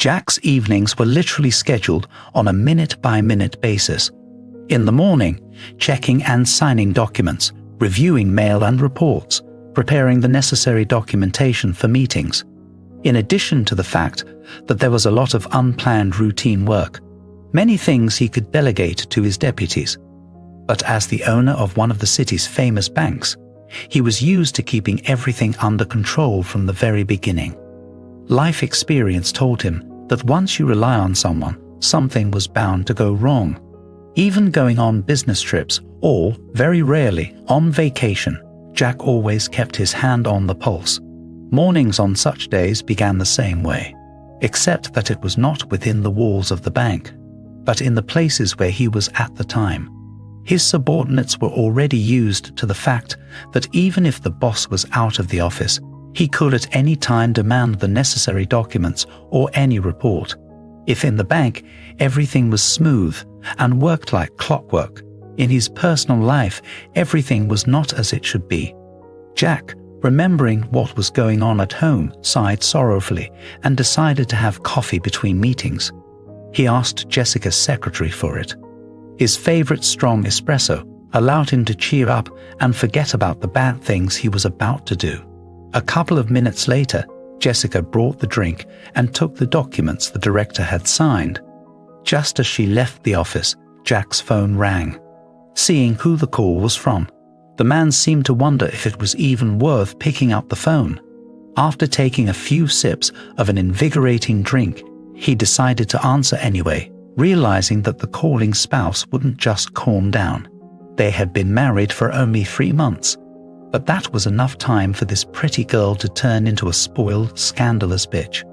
Jack's evenings were literally scheduled on a minute-by-minute basis. In the morning, checking and signing documents, reviewing mail and reports, preparing the necessary documentation for meetings. In addition to the fact that there was a lot of unplanned routine work, many things he could delegate to his deputies. But as the owner of one of the city's famous banks, he was used to keeping everything under control from the very beginning. Life experience told him that once you rely on someone, something was bound to go wrong. Even going on business trips or, very rarely, on vacation, Jack always kept his hand on the pulse. Mornings on such days began the same way, except that it was not within the walls of the bank, but in the places where he was at the time. His subordinates were already used to the fact that even if the boss was out of the office, he could at any time demand the necessary documents or any report. If in the bank, everything was smooth and worked like clockwork, in his personal life, everything was not as it should be. Jack, remembering what was going on at home, sighed sorrowfully and decided to have coffee between meetings. He asked Jessica's secretary for it. His favorite strong espresso allowed him to cheer up and forget about the bad things he was about to do. A couple of minutes later, Jessica brought the drink and took the documents the director had signed. Just as she left the office, Jack's phone rang. Seeing who the call was from, the man seemed to wonder if it was even worth picking up the phone. After taking a few sips of an invigorating drink, he decided to answer anyway, realizing that the calling spouse wouldn't just calm down. They had been married for only 3 months, but that was enough time for this pretty girl to turn into a spoiled, scandalous bitch.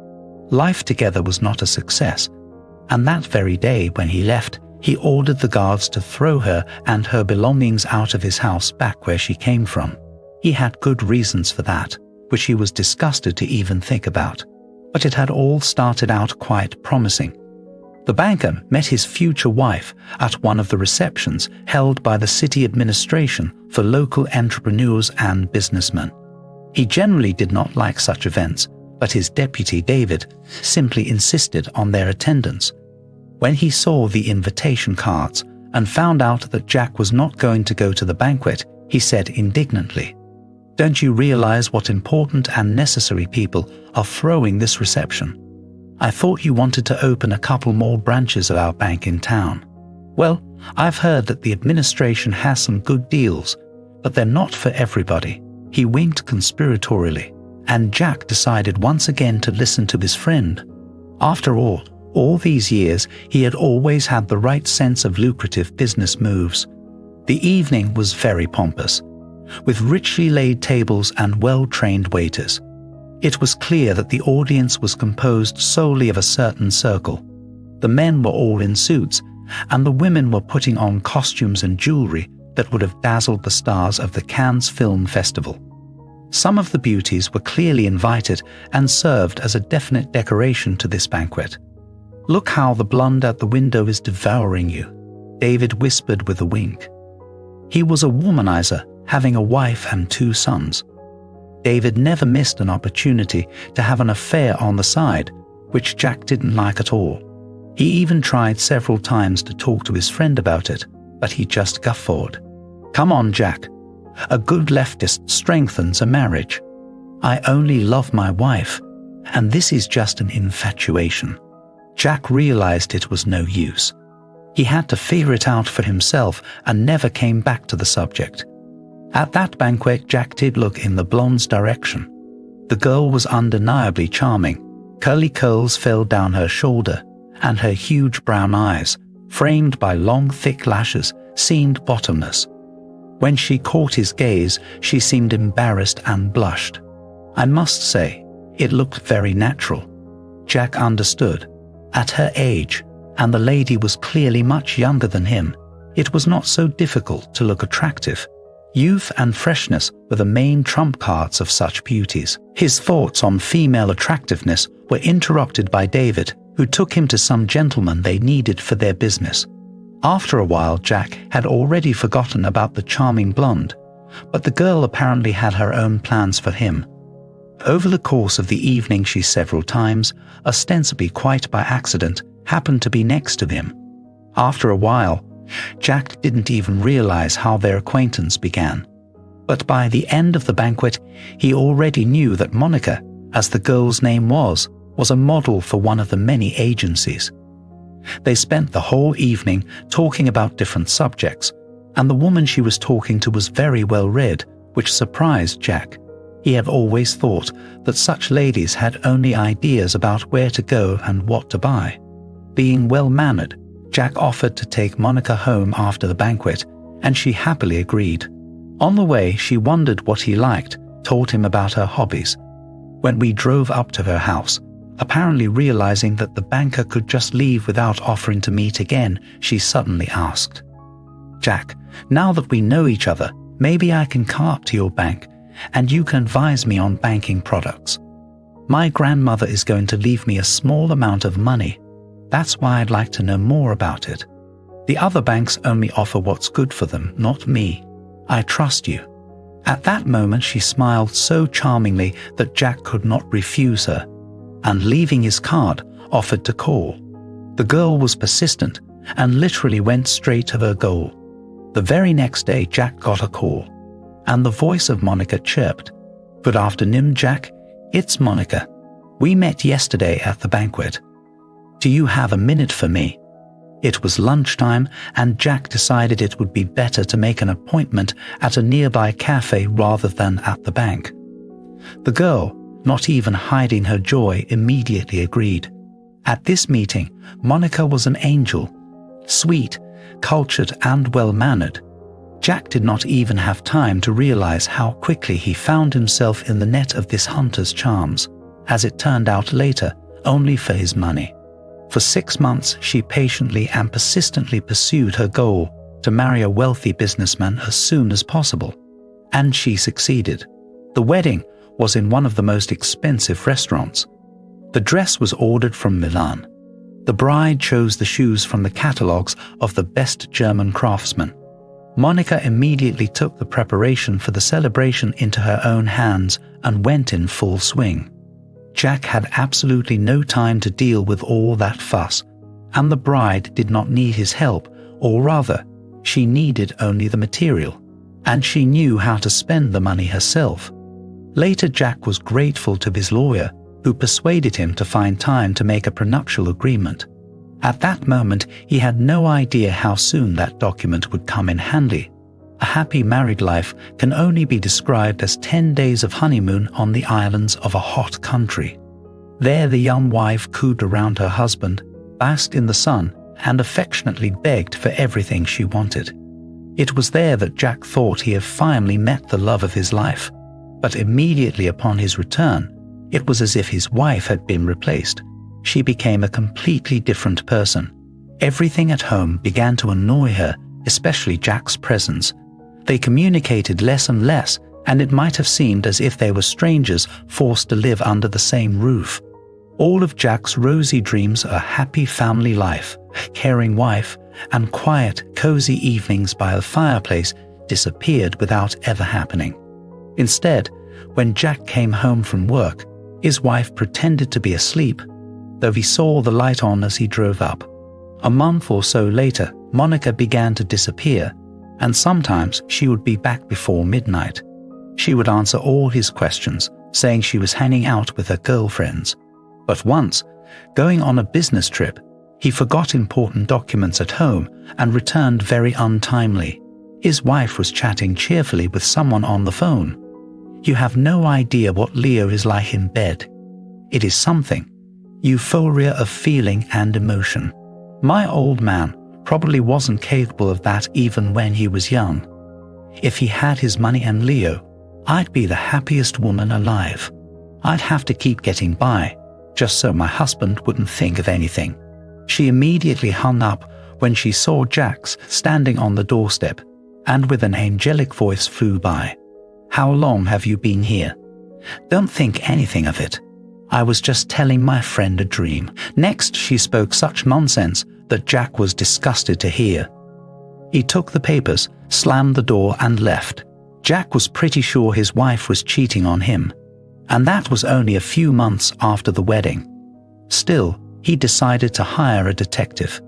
Life together was not a success, and that very day when he left, he ordered the guards to throw her and her belongings out of his house back where she came from. He had good reasons for that, which he was disgusted to even think about, but it had all started out quite promising. The banker met his future wife at one of the receptions held by the city administration for local entrepreneurs and businessmen. He generally did not like such events, but his deputy David simply insisted on their attendance. When he saw the invitation cards and found out that Jack was not going to go to the banquet, he said indignantly, "Don't you realize what important and necessary people are throwing this reception? I thought you wanted to open a couple more branches of our bank in town. Well, I've heard that the administration has some good deals, but they're not for everybody." He winked conspiratorially, and Jack decided once again to listen to his friend. After all these years, he had always had the right sense of lucrative business moves. The evening was very pompous, with richly laid tables and well-trained waiters. It was clear that the audience was composed solely of a certain circle. The men were all in suits, and the women were putting on costumes and jewelry that would have dazzled the stars of the Cannes Film Festival. Some of the beauties were clearly invited and served as a definite decoration to this banquet. "Look how the blonde at the window is devouring you," David whispered with a wink. He was a womanizer, having a wife and 2 sons. David never missed an opportunity to have an affair on the side, which Jack didn't like at all. He even tried several times to talk to his friend about it, but he just guffawed. "Come on, Jack. A good leftist strengthens a marriage. I only love my wife, and this is just an infatuation." Jack realized it was no use. He had to figure it out for himself and never came back to the subject. At that banquet, Jack did look in the blonde's direction. The girl was undeniably charming. Curly curls fell down her shoulder, and her huge brown eyes, framed by long, thick lashes, seemed bottomless. When she caught his gaze, she seemed embarrassed and blushed. I must say, it looked very natural. Jack understood. At her age, and the lady was clearly much younger than him, it was not so difficult to look attractive. Youth and freshness were the main trump cards of such beauties. His thoughts on female attractiveness were interrupted by David, who took him to some gentleman they needed for their business. After a while, Jack had already forgotten about the charming blonde, but the girl apparently had her own plans for him. Over the course of the evening, she several times, ostensibly quite by accident, happened to be next to him. After a while, Jack didn't even realize how their acquaintance began. But by the end of the banquet, he already knew that Monica, as the girl's name was a model for one of the many agencies. They spent the whole evening talking about different subjects, and the woman she was talking to was very well read, which surprised Jack. He had always thought that such ladies had only ideas about where to go and what to buy. Being well-mannered, Jack offered to take Monica home after the banquet, and she happily agreed. On the way, she wondered what he liked, told him about her hobbies. When we drove up to her house, apparently realizing that the banker could just leave without offering to meet again, she suddenly asked, "Jack, now that we know each other, maybe I can come up to your bank and you can advise me on banking products. My grandmother is going to leave me a small amount of money. That's why I'd like to know more about it. The other banks only offer what's good for them, not me. I trust you." At that moment, she smiled so charmingly that Jack could not refuse her, and leaving his card, offered to call. The girl was persistent and literally went straight to her goal. The very next day, Jack got a call, and the voice of Monica chirped, "Good afternoon, Jack. It's Monica. We met yesterday at the banquet. Do you have a minute for me?" It was lunchtime, and Jack decided it would be better to make an appointment at a nearby cafe rather than at the bank. The girl, not even hiding her joy, immediately agreed. At this meeting, Monica was an angel, sweet, cultured, and well-mannered. Jack did not even have time to realize how quickly he found himself in the net of this hunter's charms, as it turned out later, only for his money. For 6 months, she patiently and persistently pursued her goal to marry a wealthy businessman as soon as possible. And she succeeded. The wedding was in one of the most expensive restaurants. The dress was ordered from Milan. The bride chose the shoes from the catalogues of the best German craftsmen. Monica immediately took the preparation for the celebration into her own hands and went in full swing. Jack had absolutely no time to deal with all that fuss, and the bride did not need his help, or rather, she needed only the material, and she knew how to spend the money herself. Later, Jack was grateful to his lawyer, who persuaded him to find time to make a prenuptial agreement. At that moment, he had no idea how soon that document would come in handy. A happy married life can only be described as 10 days of honeymoon on the islands of a hot country. There the young wife cooed around her husband, basked in the sun, and affectionately begged for everything she wanted. It was there that Jack thought he had finally met the love of his life, but immediately upon his return, it was as if his wife had been replaced. She became a completely different person. Everything at home began to annoy her, especially Jack's presence. They communicated less and less, and it might have seemed as if they were strangers forced to live under the same roof. All of Jack's rosy dreams of a happy family life, a caring wife, and quiet, cozy evenings by the fireplace disappeared without ever happening. Instead, when Jack came home from work, his wife pretended to be asleep, though he saw the light on as he drove up. A month or so later, Monica began to disappear, and sometimes she would be back before midnight. She would answer all his questions, saying she was hanging out with her girlfriends. But once, going on a business trip, he forgot important documents at home and returned very untimely. His wife was chatting cheerfully with someone on the phone. You have no idea what Leo is like in bed. It is something. Euphoria of feeling and emotion. My old man probably wasn't capable of that even when he was young. If he had his money and Leo, I'd be the happiest woman alive. I'd have to keep getting by, just so my husband wouldn't think of anything. She immediately hung up when she saw Jax standing on the doorstep, and with an angelic voice flew by. "How long have you been here?" "Don't think anything of it. I was just telling my friend a dream." Next, she spoke such nonsense that Jack was disgusted to hear. He took the papers, slammed the door, and left. Jack was pretty sure his wife was cheating on him. And that was only a few months after the wedding. Still, he decided to hire a detective.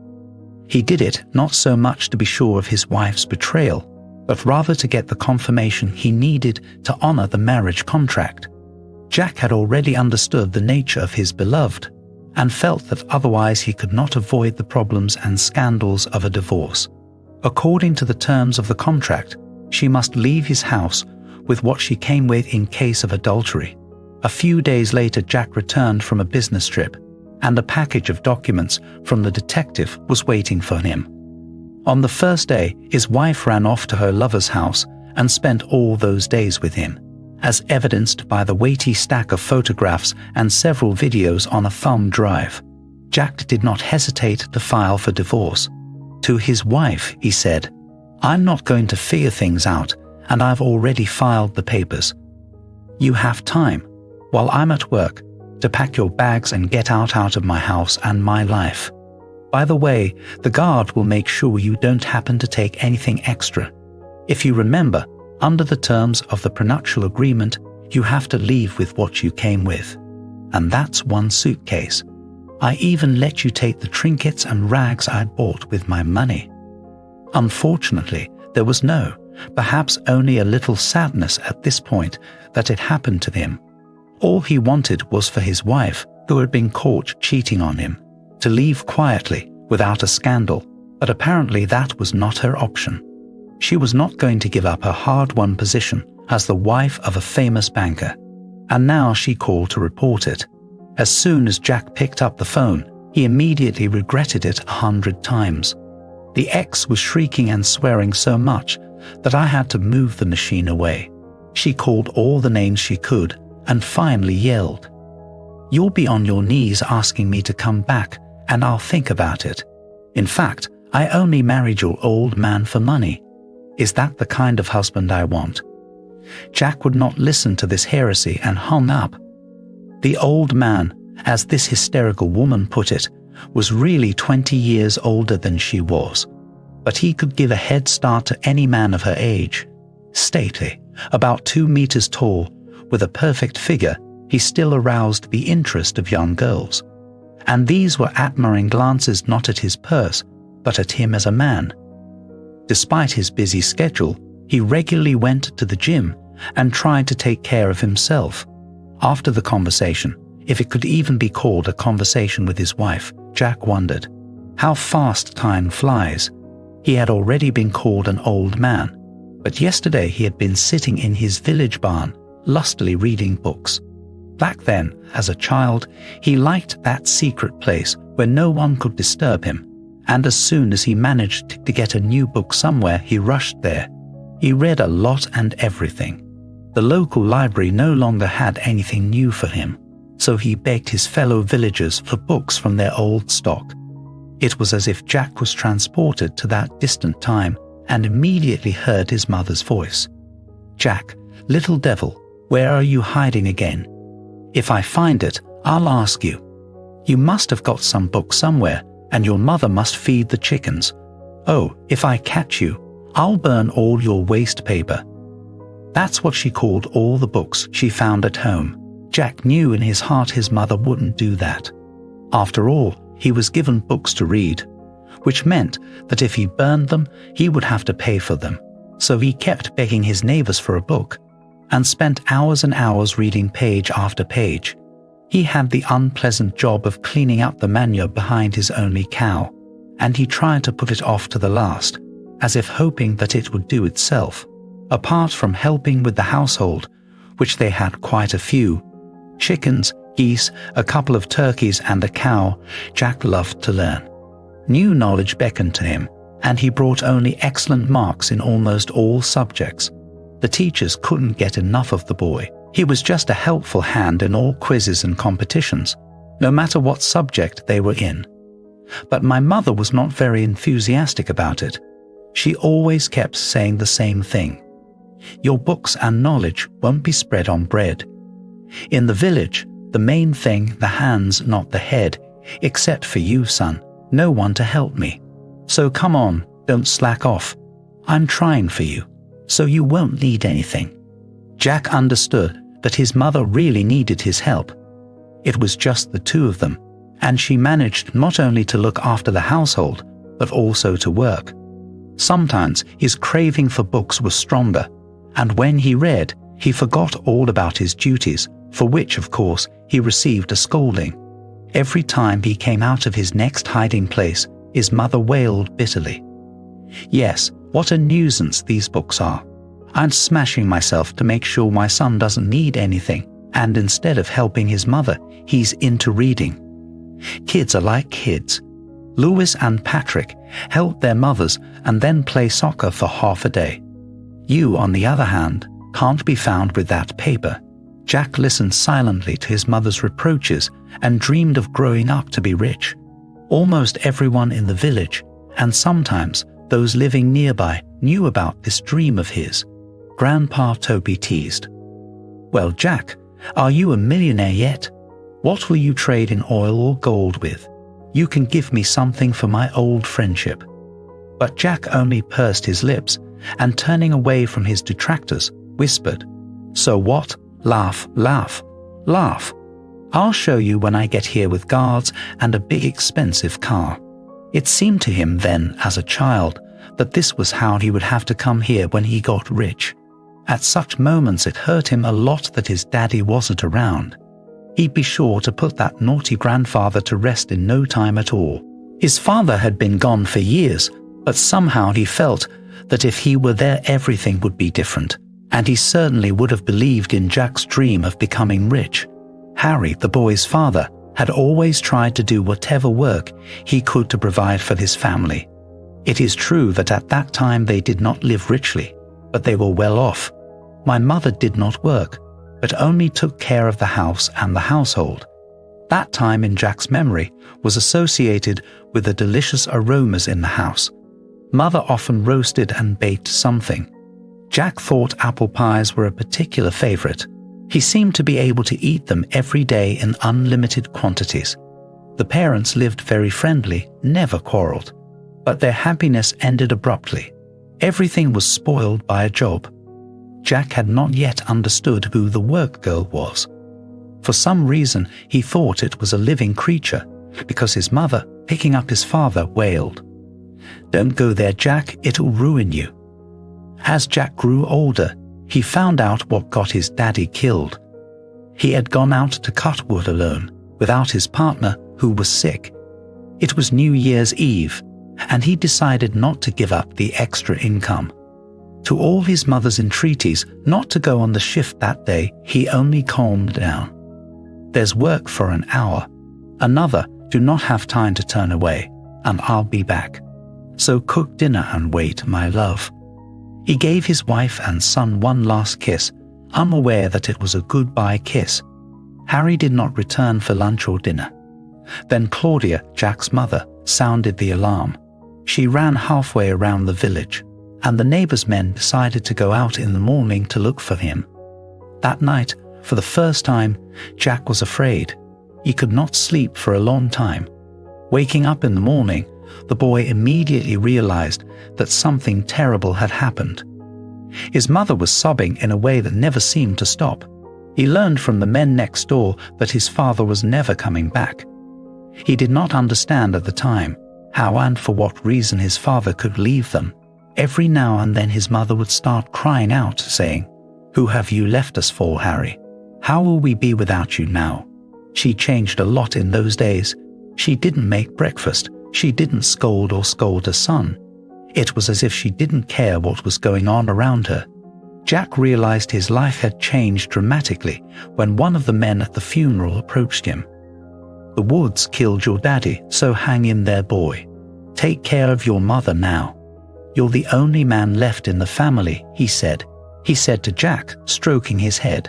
He did it not so much to be sure of his wife's betrayal, but rather to get the confirmation he needed to honor the marriage contract. Jack had already understood the nature of his beloved and felt that otherwise he could not avoid the problems and scandals of a divorce. According to the terms of the contract, she must leave his house with what she came with in case of adultery. A few days later, Jack returned from a business trip, and a package of documents from the detective was waiting for him. On the first day, his wife ran off to her lover's house and spent all those days with him, as evidenced by the weighty stack of photographs and several videos on a thumb drive. Jack did not hesitate to file for divorce. To his wife, he said, "I'm not going to figure things out, and I've already filed the papers. You have time, while I'm at work, to pack your bags and get out of my house and my life. By the way, the guard will make sure you don't happen to take anything extra. If you remember, under the terms of the prenuptial agreement, you have to leave with what you came with. And that's one suitcase. I even let you take the trinkets and rags I'd bought with my money." Unfortunately, there was perhaps only a little sadness at this point that it happened to him. All he wanted was for his wife, who had been caught cheating on him, to leave quietly without a scandal, but apparently that was not her option. She was not going to give up her hard-won position as the wife of a famous banker, and now she called to report it. As soon as Jack picked up the phone, he immediately regretted it 100 times. The ex was shrieking and swearing so much that I had to move the machine away. She called all the names she could and finally yelled, "You'll be on your knees asking me to come back, and I'll think about it. In fact, I only married your old man for money. Is that the kind of husband I want?" Jack would not listen to this heresy and hung up. The old man, as this hysterical woman put it, was really 20 years older than she was, but he could give a head start to any man of her age. Stately, about 2 meters tall, with a perfect figure, he still aroused the interest of young girls. And these were admiring glances not at his purse, but at him as a man. Despite his busy schedule, he regularly went to the gym and tried to take care of himself. After the conversation, if it could even be called a conversation with his wife, Jack wondered how fast time flies. He had already been called an old man, but yesterday he had been sitting in his village barn, lustily reading books. Back then, as a child, he liked that secret place where no one could disturb him, and as soon as he managed to get a new book somewhere, he rushed there. He read a lot and everything. The local library no longer had anything new for him, so he begged his fellow villagers for books from their old stock. It was as if Jack was transported to that distant time and immediately heard his mother's voice. "Jack, little devil, where are you hiding again? If I find it, I'll ask you. You must have got some book somewhere, and your mother must feed the chickens. Oh, if I catch you, I'll burn all your waste paper." That's what she called all the books she found at home. Jack knew in his heart his mother wouldn't do that. After all, he was given books to read, which meant that if he burned them, he would have to pay for them. So he kept begging his neighbors for a book and spent hours and hours reading page after page. He had the unpleasant job of cleaning up the manure behind his only cow, and he tried to put it off to the last, as if hoping that it would do itself. Apart from helping with the household, which they had quite a few, chickens, geese, a couple of turkeys and a cow, Jack loved to learn. New knowledge beckoned to him, and he brought only excellent marks in almost all subjects. The teachers couldn't get enough of the boy. He was just a helpful hand in all quizzes and competitions, no matter what subject they were in. But my mother was not very enthusiastic about it. She always kept saying the same thing. "Your books and knowledge won't be spread on bread. In the village, the main thing, the hands, not the head, except for you, son. No one to help me. So come on, don't slack off. I'm trying for you, so you won't need anything." Jack understood that his mother really needed his help. It was just the two of them, and she managed not only to look after the household, but also to work. Sometimes his craving for books was stronger, and when he read, he forgot all about his duties, for which, of course, he received a scolding. Every time he came out of his next hiding place, his mother wailed bitterly. Yes, what a nuisance these books are. I'm smashing myself to make sure my son doesn't need anything, and instead of helping his mother, he's into reading. Kids are like kids. Louis and Patrick help their mothers and then play soccer for half a day. You, on the other hand, can't be found with that paper. Jack listened silently to his mother's reproaches and dreamed of growing up to be rich. Almost everyone in the village, and sometimes those living nearby, knew about this dream of his. Grandpa Toby teased. "Well, Jack, are you a millionaire yet? What will you trade in oil or gold with? You can give me something for my old friendship." But Jack only pursed his lips and, turning away from his detractors, whispered, "So what? Laugh, laugh, laugh. I'll show you when I get here with guards and a big expensive car." It seemed to him then, as a child, that this was how he would have to come here when he got rich. At such moments it hurt him a lot that his daddy wasn't around. He'd be sure to put that naughty grandfather to rest in no time at all. His father had been gone for years, but somehow he felt that if he were there everything would be different, and he certainly would have believed in Jack's dream of becoming rich. Harry, the boy's father, had always tried to do whatever work he could to provide for his family. It is true that at that time they did not live richly, but they were well off. My mother did not work, but only took care of the house and the household. That time in Jack's memory was associated with the delicious aromas in the house. Mother often roasted and baked something. Jack thought apple pies were a particular favorite. He seemed to be able to eat them every day in unlimited quantities. The parents lived very friendly, never quarreled. But their happiness ended abruptly. Everything was spoiled by a job. Jack had not yet understood who the work girl was. For some reason, he thought it was a living creature, because his mother, picking up his father, wailed, "Don't go there, Jack, it'll ruin you." As Jack grew older, he found out what got his daddy killed. He had gone out to cut wood alone, without his partner, who was sick. It was New Year's Eve, and he decided not to give up the extra income. To all his mother's entreaties not to go on the shift that day, he only calmed down. "There's work for an hour. Another, do not have time to turn away, and I'll be back. So cook dinner and wait, my love." He gave his wife and son one last kiss, unaware that it was a goodbye kiss. Harry did not return for lunch or dinner. Then Claudia, Jack's mother, sounded the alarm. She ran halfway around the village, and the neighbors' men decided to go out in the morning to look for him. That night, for the first time, Jack was afraid. He could not sleep for a long time. Waking up in the morning, the boy immediately realized that something terrible had happened. His mother was sobbing in a way that never seemed to stop. He learned from the men next door that his father was never coming back. He did not understand at the time how and for what reason his father could leave them. Every now and then his mother would start crying out, saying, "Who have you left us for, Harry? How will we be without you now?" She changed a lot in those days. She didn't make breakfast. She didn't scold her son. It was as if she didn't care what was going on around her. Jack realized his life had changed dramatically when one of the men at the funeral approached him. "The woods killed your daddy, so hang in there, boy. Take care of your mother now. You're the only man left in the family," he said. He said to Jack, stroking his head.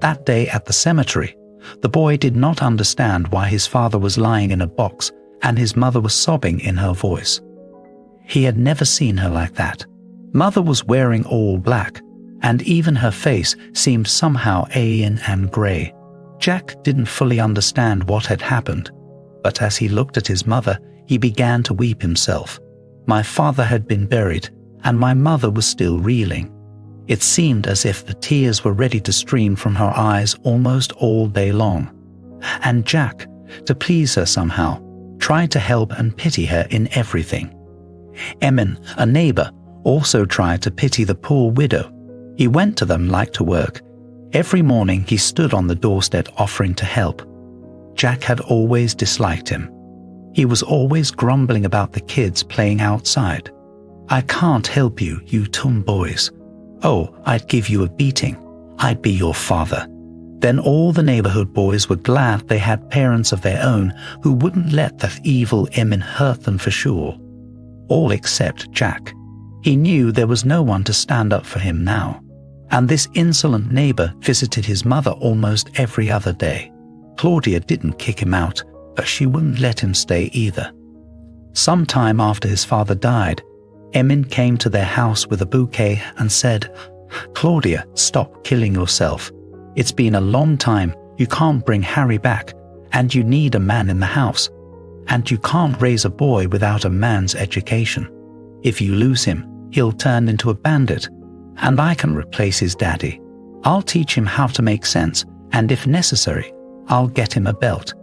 That day at the cemetery, the boy did not understand why his father was lying in a box and his mother was sobbing in her voice. He had never seen her like that. Mother was wearing all black, and even her face seemed somehow alien and grey. Jack didn't fully understand what had happened, but as he looked at his mother, he began to weep himself. My father had been buried, and my mother was still reeling. It seemed as if the tears were ready to stream from her eyes almost all day long. And Jack, to please her somehow, tried to help and pity her in everything. Emin, a neighbor, also tried to pity the poor widow. He went to them like to work. Every morning he stood on the doorstep offering to help. Jack had always disliked him. He was always grumbling about the kids playing outside. "I can't help you, you tomboys. Oh, I'd give you a beating. I'd be your father." Then all the neighborhood boys were glad they had parents of their own who wouldn't let that evil Emin hurt them for sure. All except Jack. He knew there was no one to stand up for him now. And this insolent neighbor visited his mother almost every other day. Claudia didn't kick him out, but she wouldn't let him stay either. Some time after his father died, Emin came to their house with a bouquet and said, "Claudia, stop killing yourself. It's been a long time. You can't bring Harry back, and you need a man in the house. And you can't raise a boy without a man's education. If you lose him, he'll turn into a bandit, and I can replace his daddy. I'll teach him how to make sense, and if necessary, I'll get him a belt."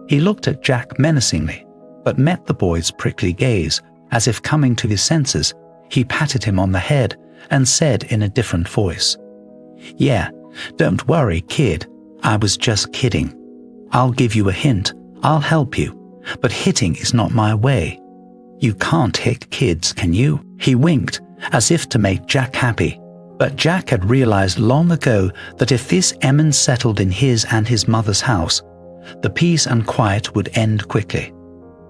He looked at Jack menacingly, but met the boy's prickly gaze. As if coming to his senses, he patted him on the head and said in a different voice, "Yeah, don't worry, kid. I was just kidding. I'll give you a hint. I'll help you. But hitting is not my way. You can't hit kids, can you?" He winked, as if to make Jack happy. But Jack had realized long ago that if this Emin settled in his and his mother's house, the peace and quiet would end quickly.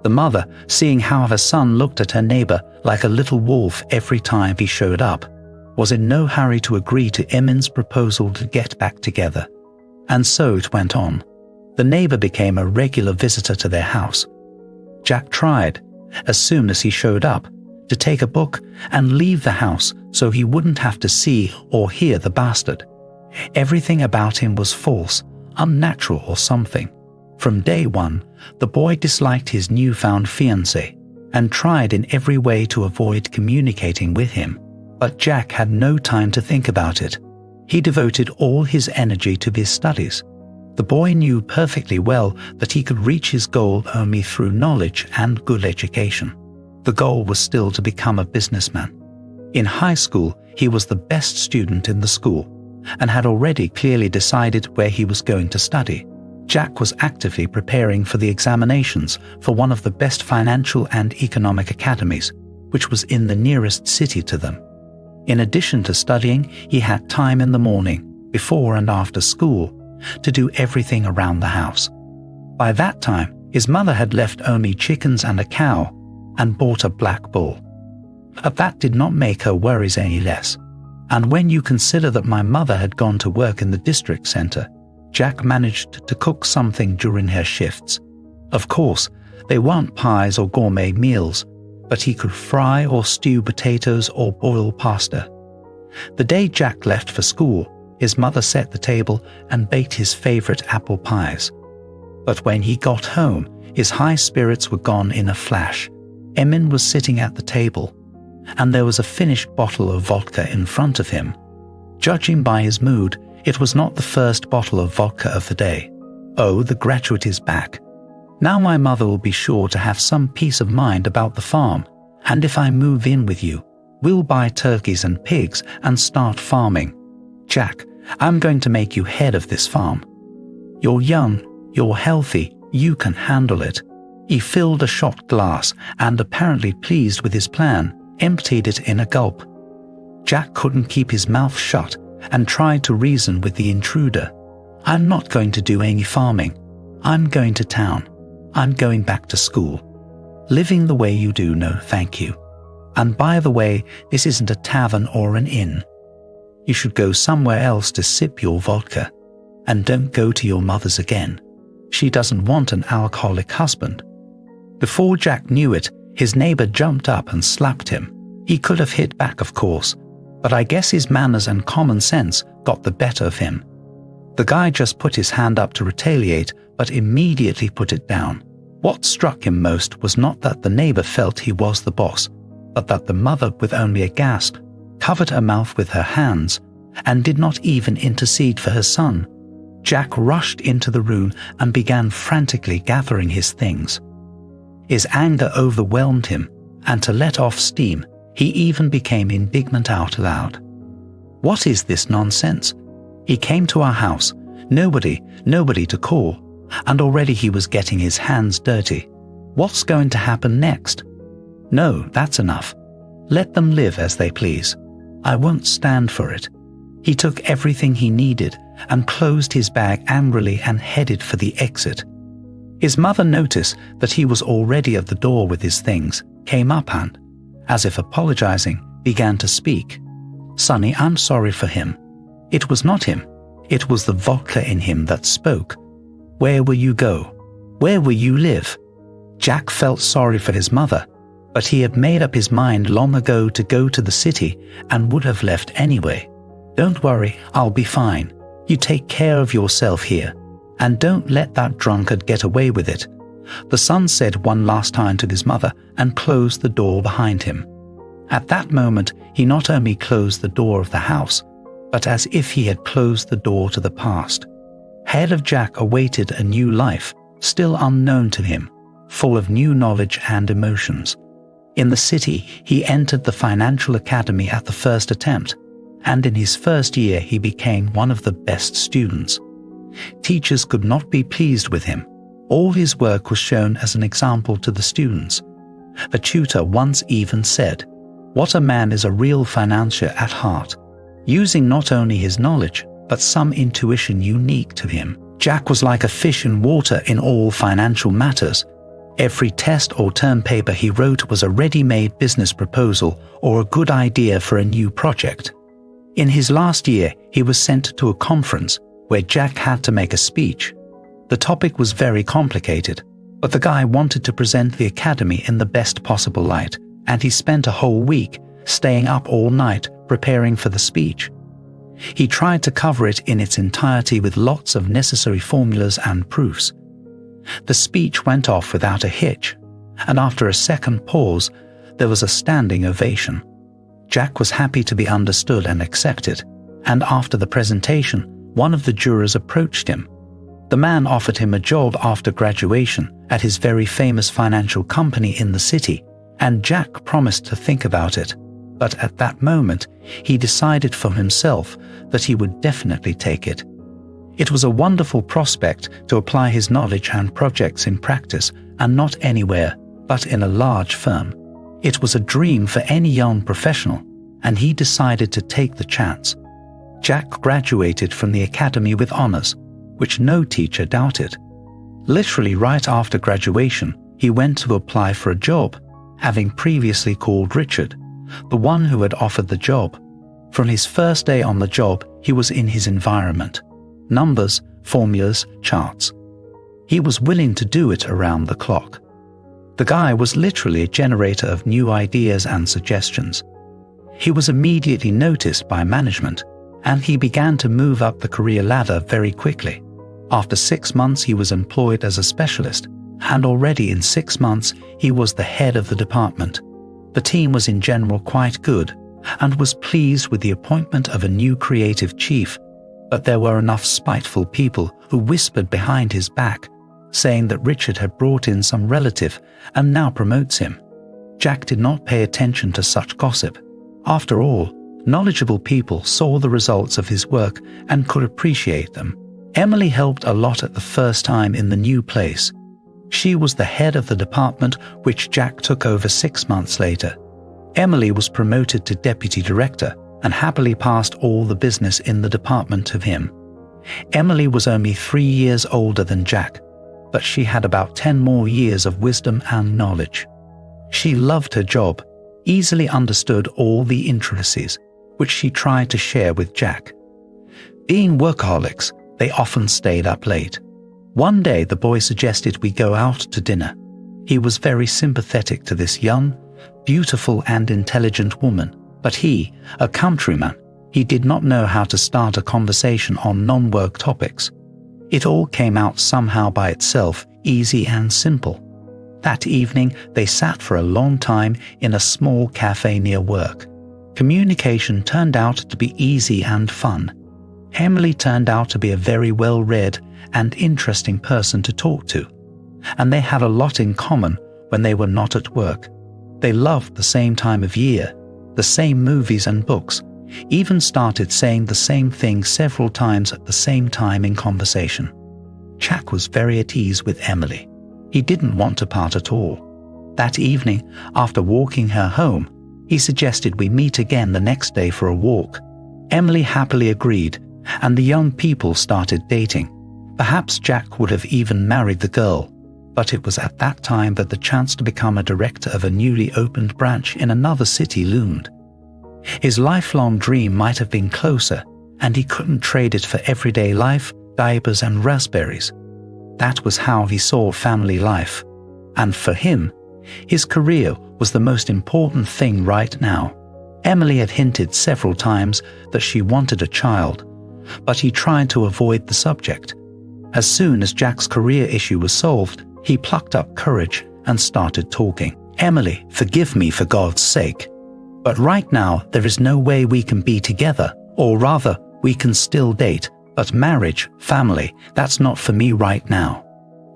The mother, seeing how her son looked at her neighbor like a little wolf every time he showed up, was in no hurry to agree to Emin's proposal to get back together. And so it went on. The neighbor became a regular visitor to their house. Jack tried, as soon as he showed up, to take a book and leave the house so he wouldn't have to see or hear the bastard. Everything about him was false, unnatural or something. From day one, the boy disliked his newfound fiancé and tried in every way to avoid communicating with him. But Jack had no time to think about it. He devoted all his energy to his studies. The boy knew perfectly well that he could reach his goal only through knowledge and good education. The goal was still to become a businessman. In high school, he was the best student in the school and had already clearly decided where he was going to study. Jack was actively preparing for the examinations for one of the best financial and economic academies, which was in the nearest city to them. In addition to studying, he had time in the morning, before and after school, to do everything around the house. By that time, his mother had left only chickens and a cow and bought a black bull. But that did not make her worries any less. And when you consider that my mother had gone to work in the district center, Jack managed to cook something during her shifts. Of course, they weren't pies or gourmet meals, but he could fry or stew potatoes or boil pasta. The day Jack left for school, his mother set the table and baked his favorite apple pies. But when he got home, his high spirits were gone in a flash. Emin was sitting at the table, and there was a finished bottle of vodka in front of him. Judging by his mood, it was not the first bottle of vodka of the day. Oh, the graduate is back. Now my mother will be sure to have some peace of mind about the farm, and if I move in with you, we'll buy turkeys and pigs and start farming. Jack, I'm going to make you head of this farm. You're young, you're healthy, you can handle it. He filled a shot glass and, apparently pleased with his plan, emptied it in a gulp. Jack couldn't keep his mouth shut and tried to reason with the intruder. I'm not going to do any farming. I'm going to town. I'm going back to school. Living the way you do, no thank you. And by the way, this isn't a tavern or an inn. You should go somewhere else to sip your vodka. And don't go to your mother's again. She doesn't want an alcoholic husband. Before Jack knew it, his neighbor jumped up and slapped him. He could have hit back, of course, but I guess his manners and common sense got the better of him. The guy just put his hand up to retaliate, but immediately put it down. What struck him most was not that the neighbor felt he was the boss, but that the mother, with only a gasp, covered her mouth with her hands, and did not even intercede for her son. Jack rushed into the room and began frantically gathering his things. His anger overwhelmed him, and to let off steam, he even became indignant out loud. "What is this nonsense? He came to our house, nobody to call, and already he was getting his hands dirty. What's going to happen next? No, that's enough. Let them live as they please. I won't stand for it." He took everything he needed and closed his bag angrily and headed for the exit. His mother noticed that he was already at the door with his things, came up and, as if apologizing, began to speak. "Sonny, I'm sorry for him. It was not him. It was the vodka in him that spoke. Where will you go? Where will you live?" Jack felt sorry for his mother, but he had made up his mind long ago to go to the city and would have left anyway. "Don't worry, I'll be fine. You take care of yourself here, and don't let that drunkard get away with it," the son said one last time to his mother and closed the door behind him. At that moment, he not only closed the door of the house, but as if he had closed the door to the past. Ahead of Jack awaited a new life, still unknown to him, full of new knowledge and emotions. In the city, he entered the financial academy at the first attempt, and in his first year he became one of the best students. Teachers could not be pleased with him. All his work was shown as an example to the students. The tutor once even said, "What a man is a real financier at heart," using not only his knowledge, but some intuition unique to him. Jack was like a fish in water in all financial matters. Every test or term paper he wrote was a ready-made business proposal or a good idea for a new project. In his last year, he was sent to a conference where Jack had to make a speech. The topic was very complicated, but the guy wanted to present the academy in the best possible light, and he spent a whole week staying up all night preparing for the speech. He tried to cover it in its entirety with lots of necessary formulas and proofs. The speech went off without a hitch, and after a second pause, there was a standing ovation. Jack was happy to be understood and accepted, and after the presentation, one of the jurors approached him. The man offered him a job after graduation at his very famous financial company in the city, and Jack promised to think about it. But at that moment, he decided for himself that he would definitely take it. It was a wonderful prospect to apply his knowledge and projects in practice, and not anywhere, but in a large firm. It was a dream for any young professional, and he decided to take the chance. Jack graduated from the academy with honors, which no teacher doubted. Literally right after graduation, he went to apply for a job, having previously called Richard, the one who had offered the job. From his first day on the job, he was in his environment. Numbers, formulas, charts. He was willing to do it around the clock. The guy was literally a generator of new ideas and suggestions. He was immediately noticed by management, and he began to move up the career ladder very quickly. After 6 months, he was employed as a specialist, and already in 6 months, he was the head of the department. The team was in general quite good, and was pleased with the appointment of a new creative chief, but there were enough spiteful people who whispered behind his back, saying that Richard had brought in some relative and now promotes him. Jack did not pay attention to such gossip. After all, knowledgeable people saw the results of his work and could appreciate them. Emily helped a lot at the first time in the new place. She was the head of the department, which Jack took over 6 months later. Emily was promoted to deputy director and happily passed all the business in the department to him. Emily was only 3 years older than Jack, but she had about 10 more years of wisdom and knowledge. She loved her job, easily understood all the intricacies, which she tried to share with Jack. Being workaholics, they often stayed up late. One day the boy suggested we go out to dinner. He was very sympathetic to this young, beautiful and intelligent woman, but he, a countryman, he did not know how to start a conversation on non-work topics. It all came out somehow by itself, easy and simple. That evening they sat for a long time in a small cafe near work. Communication turned out to be easy and fun. Emily turned out to be a very well-read and interesting person to talk to, and they had a lot in common when they were not at work. They loved the same time of year, the same movies and books, even started saying the same thing several times at the same time in conversation. Jack was very at ease with Emily. He didn't want to part at all. That evening, after walking her home, he suggested we meet again the next day for a walk. Emily happily agreed, and the young people started dating. Perhaps Jack would have even married the girl, but it was at that time that the chance to become a director of a newly opened branch in another city loomed. His lifelong dream might have been closer, and he couldn't trade it for everyday life, diapers and raspberries. That was how he saw family life. And for him, his career was the most important thing right now. Emily had hinted several times that she wanted a child, but he tried to avoid the subject. As soon as Jack's career issue was solved, he plucked up courage and started talking. "Emily, forgive me for God's sake. But right now there is no way we can be together, or rather, we can still date, but marriage, family, that's not for me right now.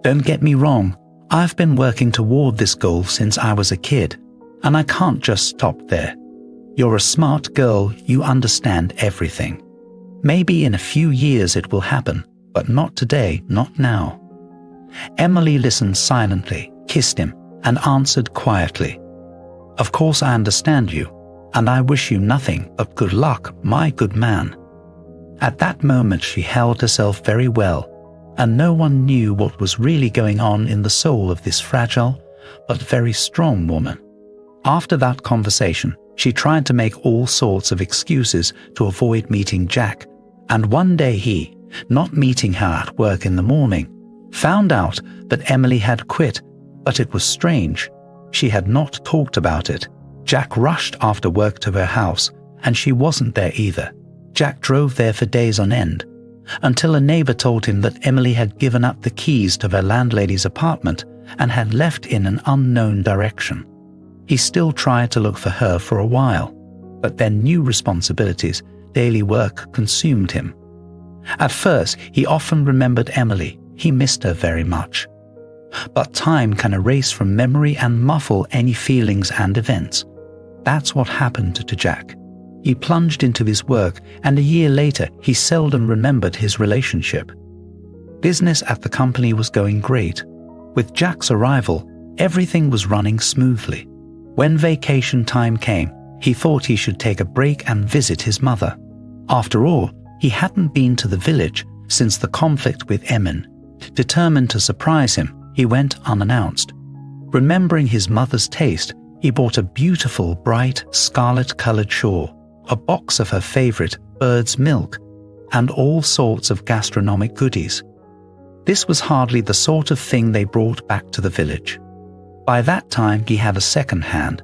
Don't get me wrong, I've been working toward this goal since I was a kid, and I can't just stop there. You're a smart girl, you understand everything. Maybe in a few years it will happen, but not today, not now." Emily listened silently, kissed him, and answered quietly, "Of course I understand you, and I wish you nothing but good luck, my good man." At that moment she held herself very well, and no one knew what was really going on in the soul of this fragile but very strong woman. After that conversation, she tried to make all sorts of excuses to avoid meeting Jack, and one day he, not meeting her at work in the morning, found out that Emily had quit, but it was strange. She had not talked about it. Jack rushed after work to her house, and she wasn't there either. Jack drove there for days on end, until a neighbor told him that Emily had given up the keys to her landlady's apartment and had left in an unknown direction. He still tried to look for her for a while, but then new responsibilities, daily work consumed him. At first, he often remembered Emily. He missed her very much. But time can erase from memory and muffle any feelings and events. That's what happened to Jack. He plunged into his work, and a year later he seldom remembered his relationship. Business at the company was going great. With Jack's arrival, everything was running smoothly. When vacation time came, he thought he should take a break and visit his mother. After all, he hadn't been to the village since the conflict with Emin. Determined to surprise him, he went unannounced. Remembering his mother's taste, he bought a beautiful, bright, scarlet-colored shawl, a box of her favorite bird's milk, and all sorts of gastronomic goodies. This was hardly the sort of thing they brought back to the village. By that time he had a second-hand,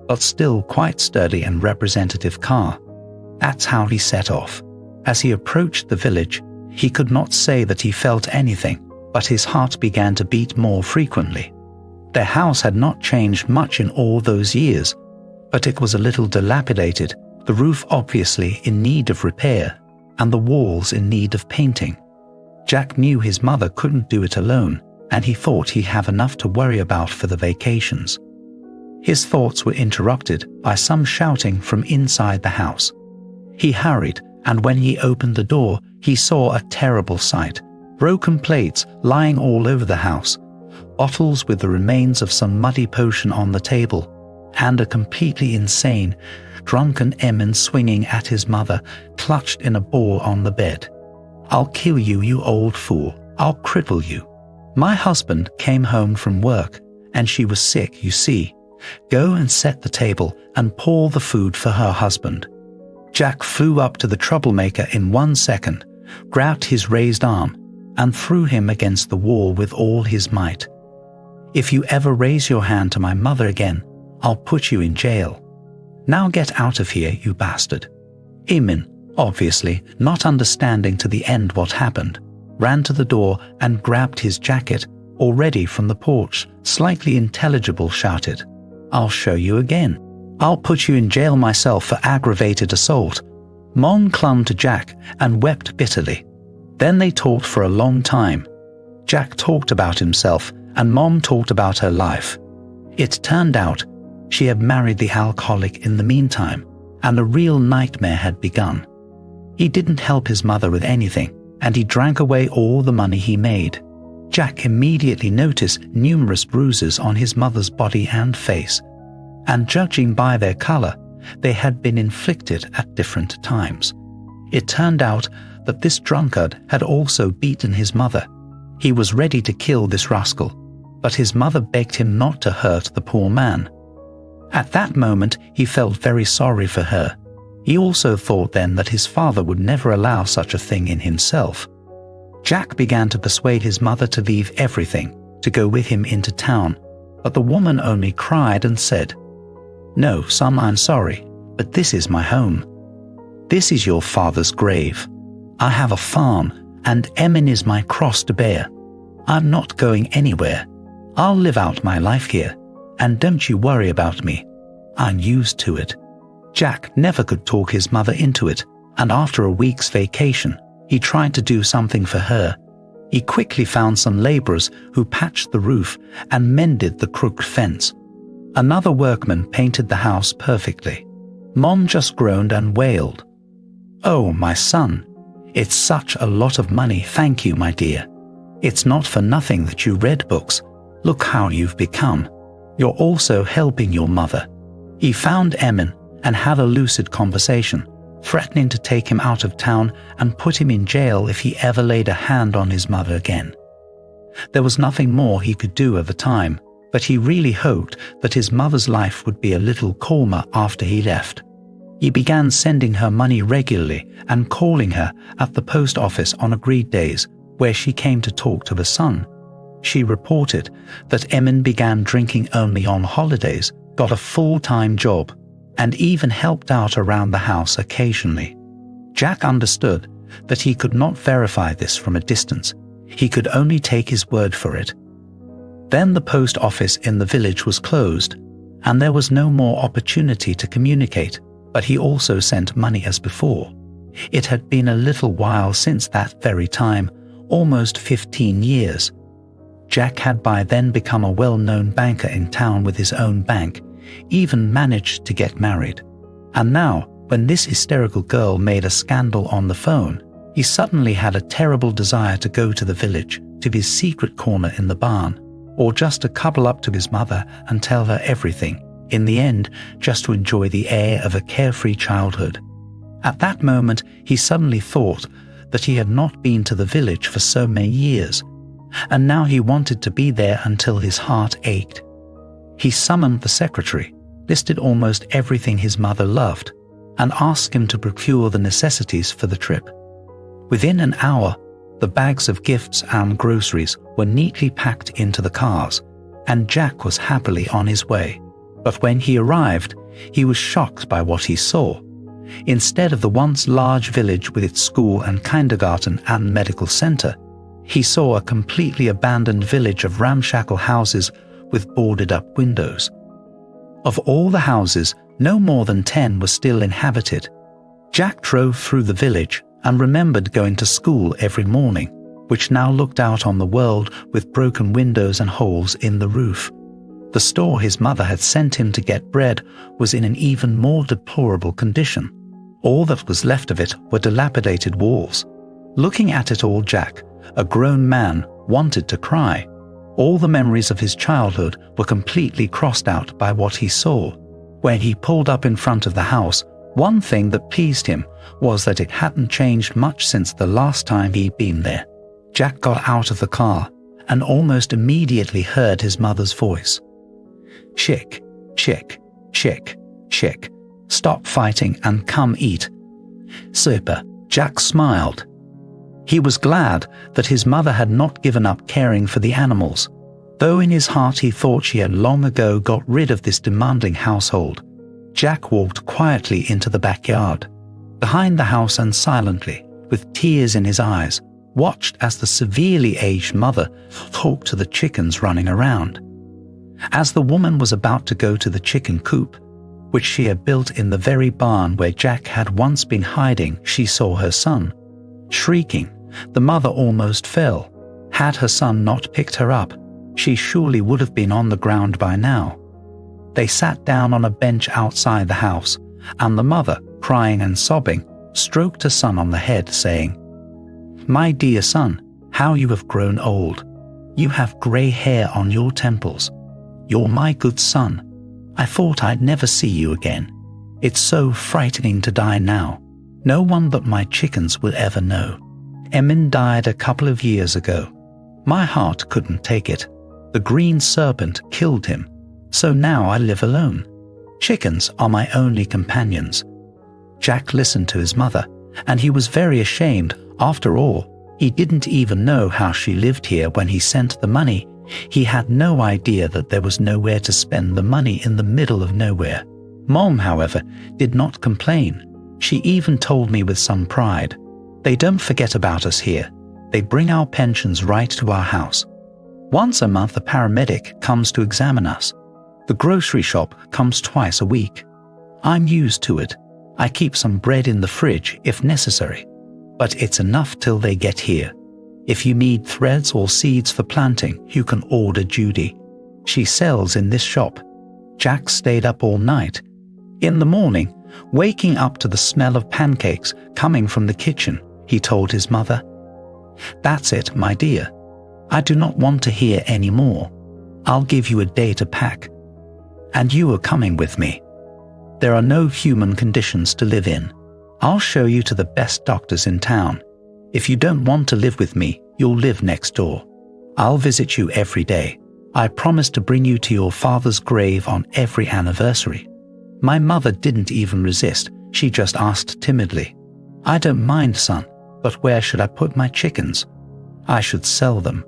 but still quite sturdy and representative car. That's how he set off. As he approached the village, he could not say that he felt anything, but his heart began to beat more frequently. Their house had not changed much in all those years, but it was a little dilapidated, the roof obviously in need of repair, and the walls in need of painting. Jack knew his mother couldn't do it alone, and he thought he'd have enough to worry about for the vacations. His thoughts were interrupted by some shouting from inside the house. He hurried, and when he opened the door, he saw a terrible sight. Broken plates lying all over the house, bottles with the remains of some muddy potion on the table, and a completely insane, drunken Emin swinging at his mother, clutched in a ball on the bed. "I'll kill you, you old fool. I'll cripple you. My husband came home from work, and she was sick, you see. Go and set the table and pour the food for her husband." Jack flew up to the troublemaker in 1 second, grabbed his raised arm, and threw him against the wall with all his might. "If you ever raise your hand to my mother again, I'll put you in jail. Now get out of here, you bastard." Emin, obviously not understanding to the end what happened, ran to the door and grabbed his jacket, already from the porch, slightly intelligible, shouted, "I'll show you again." I'll put you in jail myself for aggravated assault." Mom clung to Jack and wept bitterly. Then they talked for a long time. Jack talked about himself and Mom talked about her life. It turned out she had married the alcoholic in the meantime, and a real nightmare had begun. He didn't help his mother with anything, and he drank away all the money he made. Jack immediately noticed numerous bruises on his mother's body and face, and judging by their color, they had been inflicted at different times. It turned out that this drunkard had also beaten his mother. He was ready to kill this rascal, but his mother begged him not to hurt the poor man. At that moment, he felt very sorry for her. He also thought then that his father would never allow such a thing in himself. Jack began to persuade his mother to leave everything, to go with him into town, but the woman only cried and said, "No, son, I'm sorry, but this is my home. This is your father's grave. I have a farm, and Emin is my cross to bear. I'm not going anywhere. I'll live out my life here, and don't you worry about me. I'm used to it." Jack never could talk his mother into it, and after a week's vacation, he tried to do something for her. He quickly found some laborers who patched the roof and mended the crooked fence. Another workman painted the house perfectly. Mom just groaned and wailed. "Oh, my son, it's such a lot of money, thank you, my dear. It's not for nothing that you read books. Look how you've become. You're also helping your mother." He found Emin and had a lucid conversation, threatening to take him out of town and put him in jail if he ever laid a hand on his mother again. There was nothing more he could do at the time, but he really hoped that his mother's life would be a little calmer after he left. He began sending her money regularly and calling her at the post office on agreed days, where she came to talk to her son. She reported that Emin began drinking only on holidays, got a full-time job, and even helped out around the house occasionally. Jack understood that he could not verify this from a distance. He could only take his word for it. Then the post office in the village was closed, and there was no more opportunity to communicate, but he also sent money as before. It had been a little while since that very time, almost 15 years. Jack had by then become a well-known banker in town with his own bank, even managed to get married. And now, when this hysterical girl made a scandal on the phone, he suddenly had a terrible desire to go to the village, to his secret corner in the barn, or just to cuddle up to his mother and tell her everything, in the end, just to enjoy the air of a carefree childhood. At that moment, he suddenly thought that he had not been to the village for so many years, and now he wanted to be there until his heart ached. He summoned the secretary, listed almost everything his mother loved, and asked him to procure the necessities for the trip. Within an hour, the bags of gifts and groceries were neatly packed into the cars, and Jack was happily on his way. But when he arrived, he was shocked by what he saw. Instead of the once large village with its school and kindergarten and medical center, he saw a completely abandoned village of ramshackle houses with boarded-up windows. Of all the houses, no more than 10 were still inhabited. Jack drove through the village and remembered going to school every morning, which now looked out on the world with broken windows and holes in the roof. The store his mother had sent him to get bread was in an even more deplorable condition. All that was left of it were dilapidated walls. Looking at it all, Jack, a grown man, wanted to cry. All the memories of his childhood were completely crossed out by what he saw. When he pulled up in front of the house, one thing that pleased him was that it hadn't changed much since the last time he'd been there. Jack got out of the car and almost immediately heard his mother's voice. "Chick, chick, chick, chick, stop fighting and come eat." Super, Jack smiled. He was glad that his mother had not given up caring for the animals, though in his heart he thought she had long ago got rid of this demanding household. Jack walked quietly into the backyard, behind the house, and silently, with tears in his eyes, watched as the severely aged mother talked to the chickens running around. As the woman was about to go to the chicken coop, which she had built in the very barn where Jack had once been hiding, she saw her son. Shrieking, the mother almost fell. Had her son not picked her up, she surely would have been on the ground by now. They sat down on a bench outside the house, and the mother, crying and sobbing, stroked her son on the head, saying, "My dear son, how you have grown old. You have grey hair on your temples. You're my good son. I thought I'd never see you again. It's so frightening to die now. No one but my chickens will ever know. Emin died a couple of years ago. My heart couldn't take it. The green serpent killed him. So now I live alone. Chickens are my only companions." Jack listened to his mother, and he was very ashamed. After all, he didn't even know how she lived here when he sent the money. He had no idea that there was nowhere to spend the money in the middle of nowhere. Mom, however, did not complain. She even told me with some pride, "They don't forget about us here. They bring our pensions right to our house. Once a month a paramedic comes to examine us. The grocery shop comes twice a week. I'm used to it. I keep some bread in the fridge if necessary. But it's enough till they get here. If you need threads or seeds for planting, you can order Judy. She sells in this shop." Jack stayed up all night. In the morning, waking up to the smell of pancakes coming from the kitchen, he told his mother, "That's it, my dear. I do not want to hear any more. I'll give you a day to pack. And you are coming with me. There are no human conditions to live in. I'll show you to the best doctors in town. If you don't want to live with me, you'll live next door. I'll visit you every day. I promise to bring you to your father's grave on every anniversary." My mother didn't even resist. She just asked timidly, "I don't mind, son, but where should I put my chickens?" "I should sell them."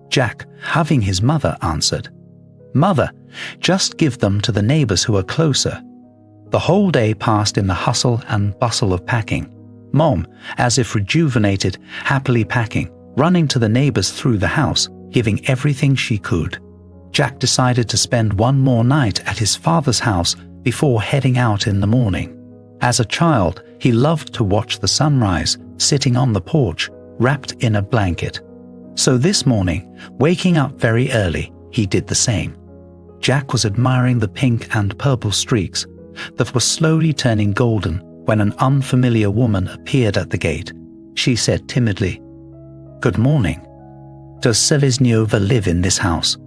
Jack, having his mother, answered, "Mother, just give them to the neighbors who are closer." The whole day passed in the hustle and bustle of packing. Mom, as if rejuvenated, happily packing, running to the neighbors through the house, giving everything she could. Jack decided to spend one more night at his father's house before heading out in the morning. As a child, he loved to watch the sunrise, sitting on the porch, wrapped in a blanket. So this morning, waking up very early, he did the same. Jack was admiring the pink and purple streaks that were slowly turning golden when an unfamiliar woman appeared at the gate. She said timidly, "Good morning. Does Selesnyova live in this house?"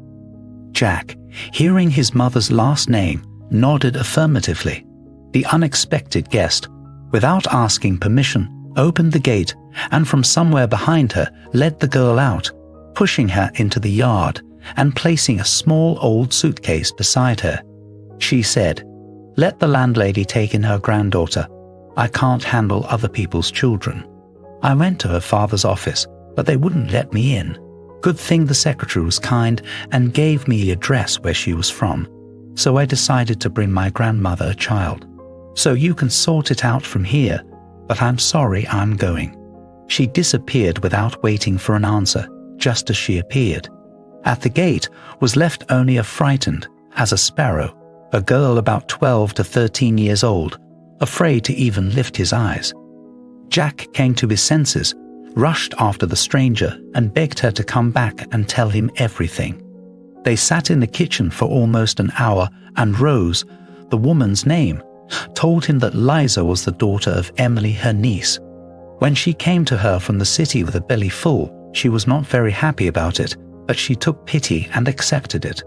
Jack, hearing his mother's last name, nodded affirmatively. The unexpected guest, without asking permission, opened the gate and from somewhere behind her led the girl out, pushing her into the yard and placing a small old suitcase beside her. She said, "Let the landlady take in her granddaughter. I can't handle other people's children." I went to her father's office, but they wouldn't let me in. Good thing the secretary was kind and gave me the address where she was from. So I decided to bring my grandmother a child. "So you can sort it out from here, but I'm sorry I'm going." She disappeared without waiting for an answer, just as she appeared. At the gate was left only a frightened as a sparrow, a girl about 12 to 13 years old, afraid to even lift his eyes. Jack came to his senses, rushed after the stranger and begged her to come back and tell him everything. They sat in the kitchen for almost an hour, and Rose, the woman's name, told him that Liza was the daughter of Emily, her niece. When she came to her from the city with a belly full, she was not very happy about it, but she took pity and accepted it.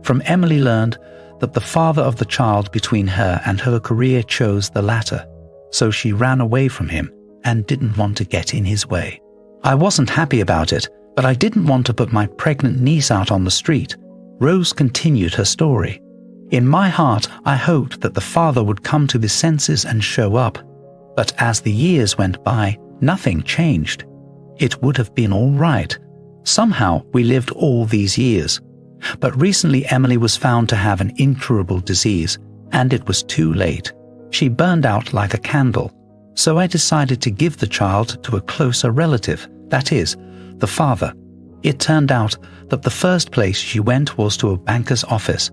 From Emily learned that the father of the child between her and her career chose the latter, so she ran away from him and didn't want to get in his way. I wasn't happy about it, but I didn't want to put my pregnant niece out on the street. Rose continued her story. In my heart, I hoped that the father would come to his senses and show up. But as the years went by, nothing changed. It would have been all right. Somehow we lived all these years. But recently Emily was found to have an incurable disease, and it was too late. She burned out like a candle. So I decided to give the child to a closer relative, that is, the father. It turned out that the first place she went was to a banker's office.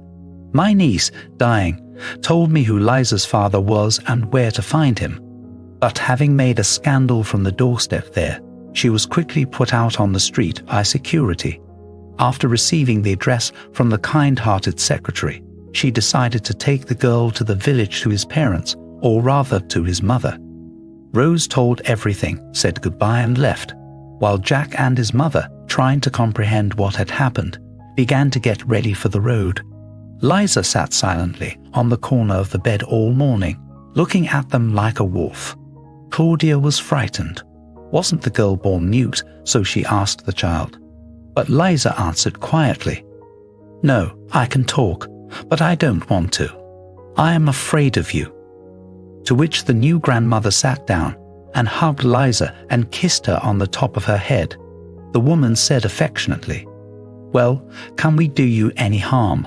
My niece, dying, told me who Liza's father was and where to find him. But having made a scandal from the doorstep there, she was quickly put out on the street by security. After receiving the address from the kind-hearted secretary, she decided to take the girl to the village to his parents, or rather to his mother. Rose told everything, said goodbye and left, while Jack and his mother, trying to comprehend what had happened, began to get ready for the road. Liza sat silently on the corner of the bed all morning, looking at them like a wolf. Claudia was frightened. Wasn't the girl born mute, so she asked the child. But Liza answered quietly, "No, I can talk, but I don't want to. I am afraid of you." To which the new grandmother sat down and hugged Liza and kissed her on the top of her head. The woman said affectionately, "Well, can we do you any harm?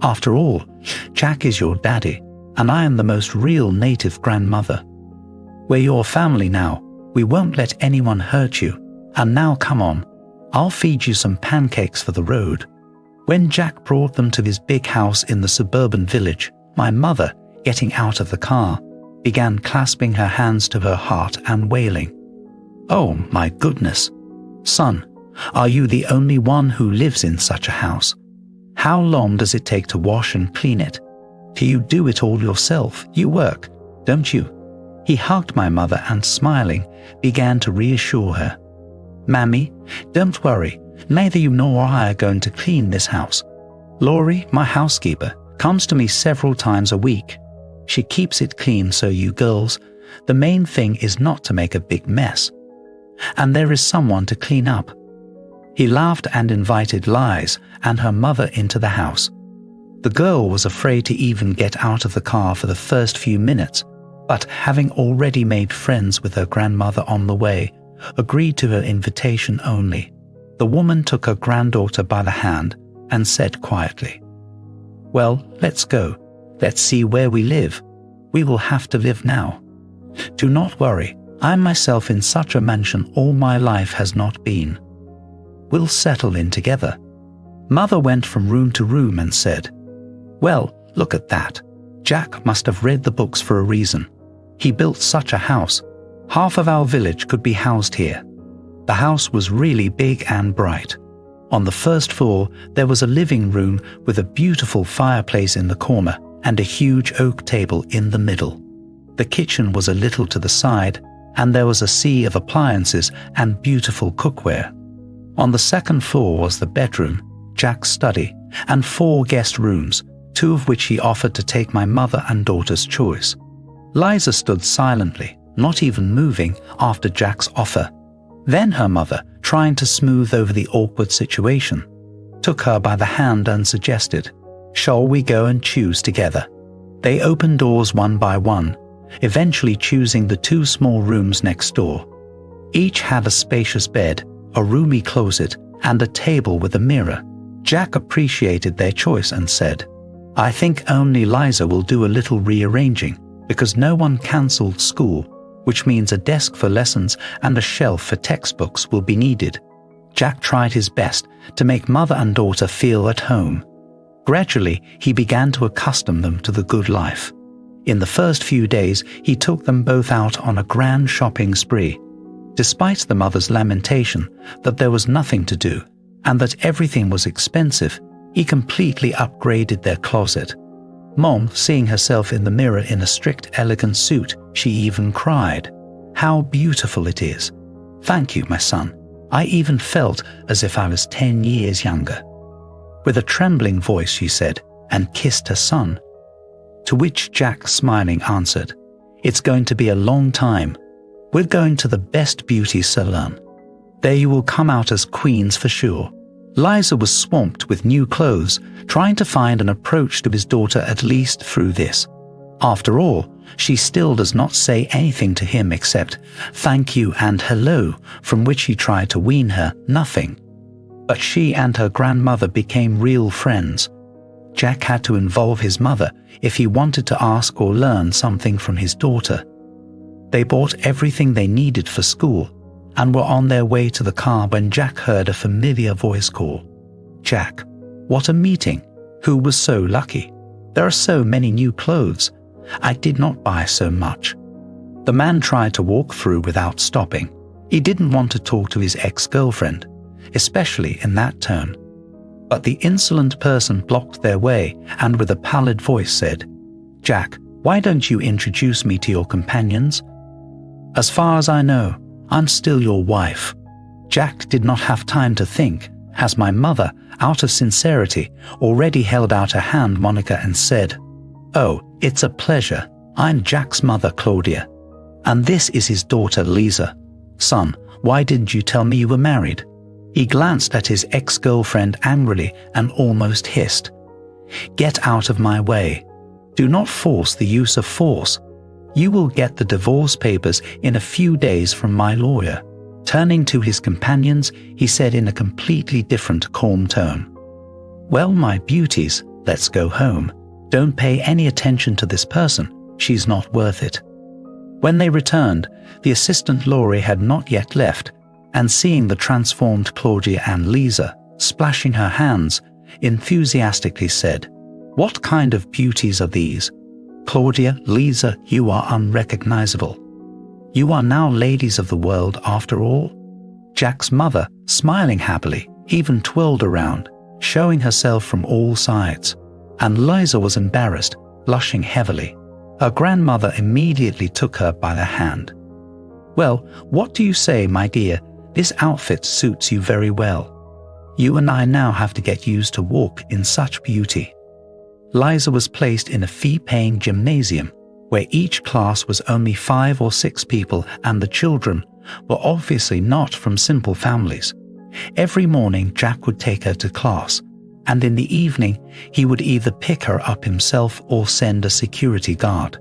After all, Jack is your daddy, and I am the most real native grandmother. We're your family now. We won't let anyone hurt you. And now come on, I'll feed you some pancakes for the road." When Jack brought them to his big house in the suburban village, my mother, getting out of the car, began clasping her hands to her heart and wailing, "Oh my goodness! Son, are you the only one who lives in such a house? How long does it take to wash and clean it? Do you do it all yourself? You work, don't you?" He hugged my mother and, smiling, began to reassure her. "Mammy, don't worry, neither you nor I are going to clean this house. Laurie, my housekeeper, comes to me several times a week. She keeps it clean, so you girls, the main thing is not to make a big mess. And there is someone to clean up." He laughed and invited Liz and her mother into the house. The girl was afraid to even get out of the car for the first few minutes, but having already made friends with her grandmother on the way, agreed to her invitation only. The woman took her granddaughter by the hand and said quietly, "Well, let's go. Let's see where we live. We will have to live now. Do not worry, I myself in such a mansion all my life has not been. We'll settle in together." Mother went from room to room and said, "Well, look at that. Jack must have read the books for a reason. He built such a house. Half of our village could be housed here." The house was really big and bright. On the first floor, there was a living room with a beautiful fireplace in the corner and a huge oak table in the middle. The kitchen was a little to the side, and there was a sea of appliances and beautiful cookware. On the second floor was the bedroom, Jack's study, and 4 guest rooms, 2 of which he offered to take my mother and daughter's choice. Liza stood silently, not even moving after Jack's offer. Then her mother, trying to smooth over the awkward situation, took her by the hand and suggested, "Shall we go and choose together?" They opened doors one by one, eventually choosing the 2 small rooms next door. Each had a spacious bed, a roomy closet, and a table with a mirror. Jack appreciated their choice and said, "I think only Liza will do a little rearranging, because no one cancelled school, which means a desk for lessons and a shelf for textbooks will be needed." Jack tried his best to make mother and daughter feel at home. Gradually, he began to accustom them to the good life. In the first few days, he took them both out on a grand shopping spree. Despite the mother's lamentation that there was nothing to do and that everything was expensive, he completely upgraded their closet. Mom, seeing herself in the mirror in a strict, elegant suit, she even cried, "How beautiful it is. Thank you, my son. I even felt as if I was 10 years younger." With a trembling voice, she said, and kissed her son. To which Jack, smiling, answered, "It's going to be a long time. We're going to the best beauty salon. There you will come out as queens for sure." Liza was swamped with new clothes, trying to find an approach to his daughter at least through this. After all, she still does not say anything to him except "thank you" and "hello," from which he tried to wean her nothing. But she and her grandmother became real friends. Jack had to involve his mother if he wanted to ask or learn something from his daughter. They bought everything they needed for school and were on their way to the car when Jack heard a familiar voice call. "Jack, what a meeting! Who was so lucky?" There are so many new clothes. I did not buy so much." The man tried to walk through without stopping. He didn't want to talk to his ex-girlfriend, especially in that tone. But the insolent person blocked their way and with a pallid voice said, "Jack, why don't you introduce me to your companions? As far as I know, I'm still your wife." Jack did not have time to think, as my mother, out of sincerity, already held out her hand Monica and said, "Oh, it's a pleasure. I'm Jack's mother, Claudia. And this is his daughter, Lisa. Son, why didn't you tell me you were married?" He glanced at his ex-girlfriend angrily and almost hissed, "Get out of my way. Do not force the use of force. You will get the divorce papers in a few days from my lawyer." Turning to his companions, he said in a completely different, calm tone, "Well, my beauties, let's go home. Don't pay any attention to this person. She's not worth it." When they returned, the assistant lawyer had not yet left, and seeing the transformed Claudia and Lisa splashing her hands, enthusiastically said, "What kind of beauties are these? Claudia, Lisa, you are unrecognizable. You are now ladies of the world after all." Jack's mother, smiling happily, even twirled around, showing herself from all sides, and Lisa was embarrassed, blushing heavily. Her grandmother immediately took her by the hand. "Well, what do you say, my dear? This outfit suits you very well. You and I now have to get used to walk in such beauty." Liza was placed in a fee-paying gymnasium, where each class was only 5 or 6 people, and the children were obviously not from simple families. Every morning Jack would take her to class, and in the evening he would either pick her up himself or send a security guard.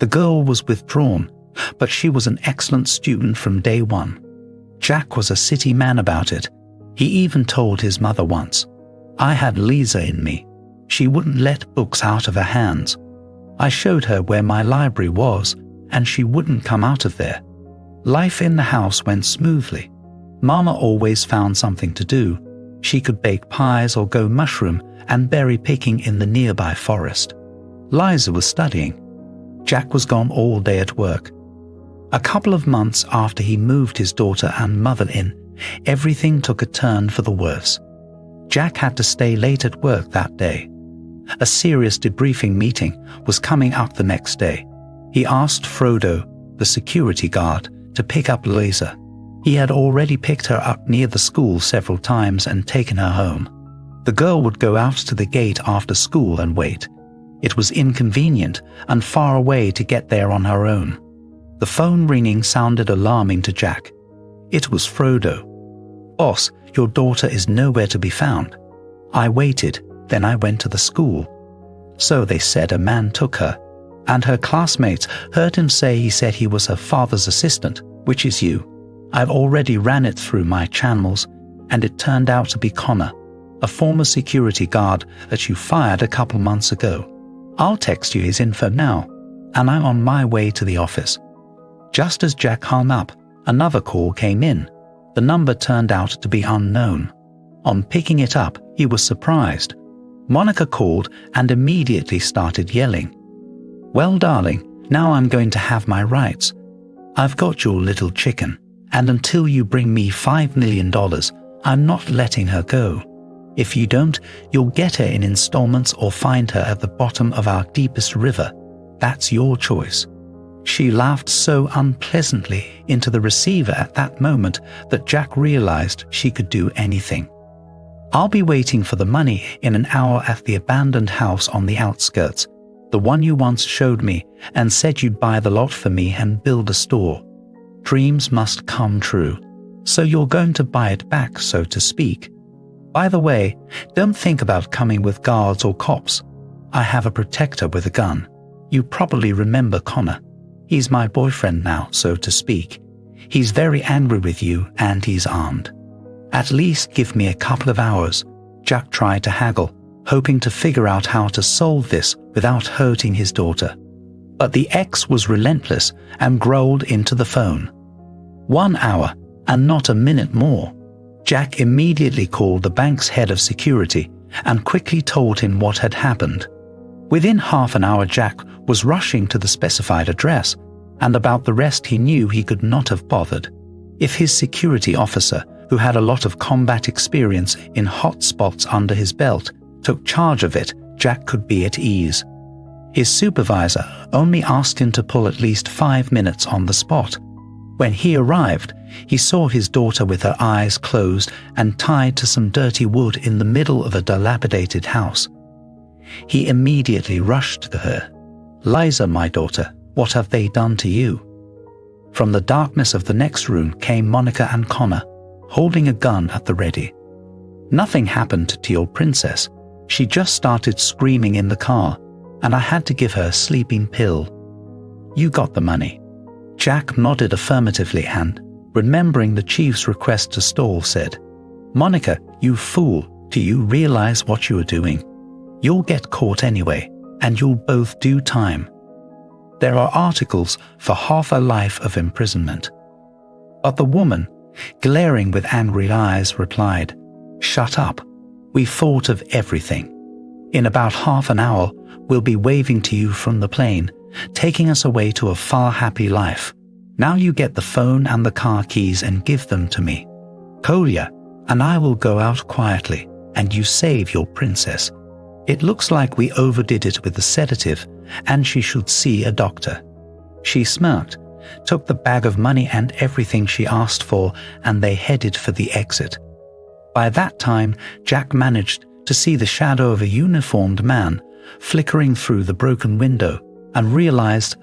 The girl was withdrawn, but she was an excellent student from day one. Jack was a city man about it. He even told his mother once, "I had Lisa in me. She wouldn't let books out of her hands. I showed her where my library was, and she wouldn't come out of there." Life in the house went smoothly. Mama always found something to do. She could bake pies or go mushroom and berry picking in the nearby forest. Liza was studying. Jack was gone all day at work. A couple of months after he moved his daughter and mother in, everything took a turn for the worse. Jack had to stay late at work that day. A serious debriefing meeting was coming up the next day. He asked Frodo, the security guard, to pick up Lisa. He had already picked her up near the school several times and taken her home. The girl would go out to the gate after school and wait. It was inconvenient and far away to get there on her own. The phone ringing sounded alarming to Jack. It was Frodo. "Boss, your daughter is nowhere to be found." I waited, then I went to the school. So they said a man took her, and her classmates heard him say he said he was her father's assistant, which is you. I've already ran it through my channels, and it turned out to be Connor, a former security guard that you fired a couple months ago. I'll text you his info now, and I'm on my way to the office. Just as Jack hung up, another call came in. The number turned out to be unknown. On picking it up, he was surprised. Monica called and immediately started yelling. "Well, darling, now I'm going to have my rights. I've got your little chicken, and until you bring me $5 million, I'm not letting her go. If you don't, you'll get her in installments or find her at the bottom of our deepest river. That's your choice." She laughed so unpleasantly into the receiver at that moment that Jack realized she could do anything. "I'll be waiting for the money in an hour at the abandoned house on the outskirts, the one you once showed me and said you'd buy the lot for me and build a store. Dreams must come true, so you're going to buy it back, so to speak. By the way, don't think about coming with guards or cops. I have a protector with a gun. You probably remember Connor. He's my boyfriend now, so to speak. He's very angry with you and he's armed. At least give me a couple of hours." Jack tried to haggle, hoping to figure out how to solve this without hurting his daughter. But the ex was relentless and growled into the phone. 1 hour, and not a minute more. Jack immediately called the bank's head of security and quickly told him what had happened. Within half an hour, Jack was rushing to the specified address, and about the rest he knew he could not have bothered. If his security officer, who had a lot of combat experience in hot spots under his belt, took charge of it, Jack could be at ease. His supervisor only asked him to pull at least 5 minutes on the spot. When he arrived, he saw his daughter with her eyes closed and tied to some dirty wood in the middle of a dilapidated house. He immediately rushed to her. "Liza, my daughter, what have they done to you?" From the darkness of the next room came Monica and Connor, holding a gun at the ready. "Nothing happened to your princess. She just started screaming in the car, and I had to give her a sleeping pill. You got the money." Jack nodded affirmatively and, remembering the chief's request to stall, said, "Monica, you fool, do you realize what you are doing? You'll get caught anyway, and you'll both do time. There are articles for half a life of imprisonment." But the woman, glaring with angry eyes, replied, "Shut up. We've thought of everything. In about half an hour, we'll be waving to you from the plane, taking us away to a far happy life. Now you get the phone and the car keys and give them to me. Kolya and I will go out quietly, and you save your princess. It looks like we overdid it with the sedative, and she should see a doctor." She smirked, took the bag of money and everything she asked for, and they headed for the exit. By that time, Jack managed to see the shadow of a uniformed man flickering through the broken window and realized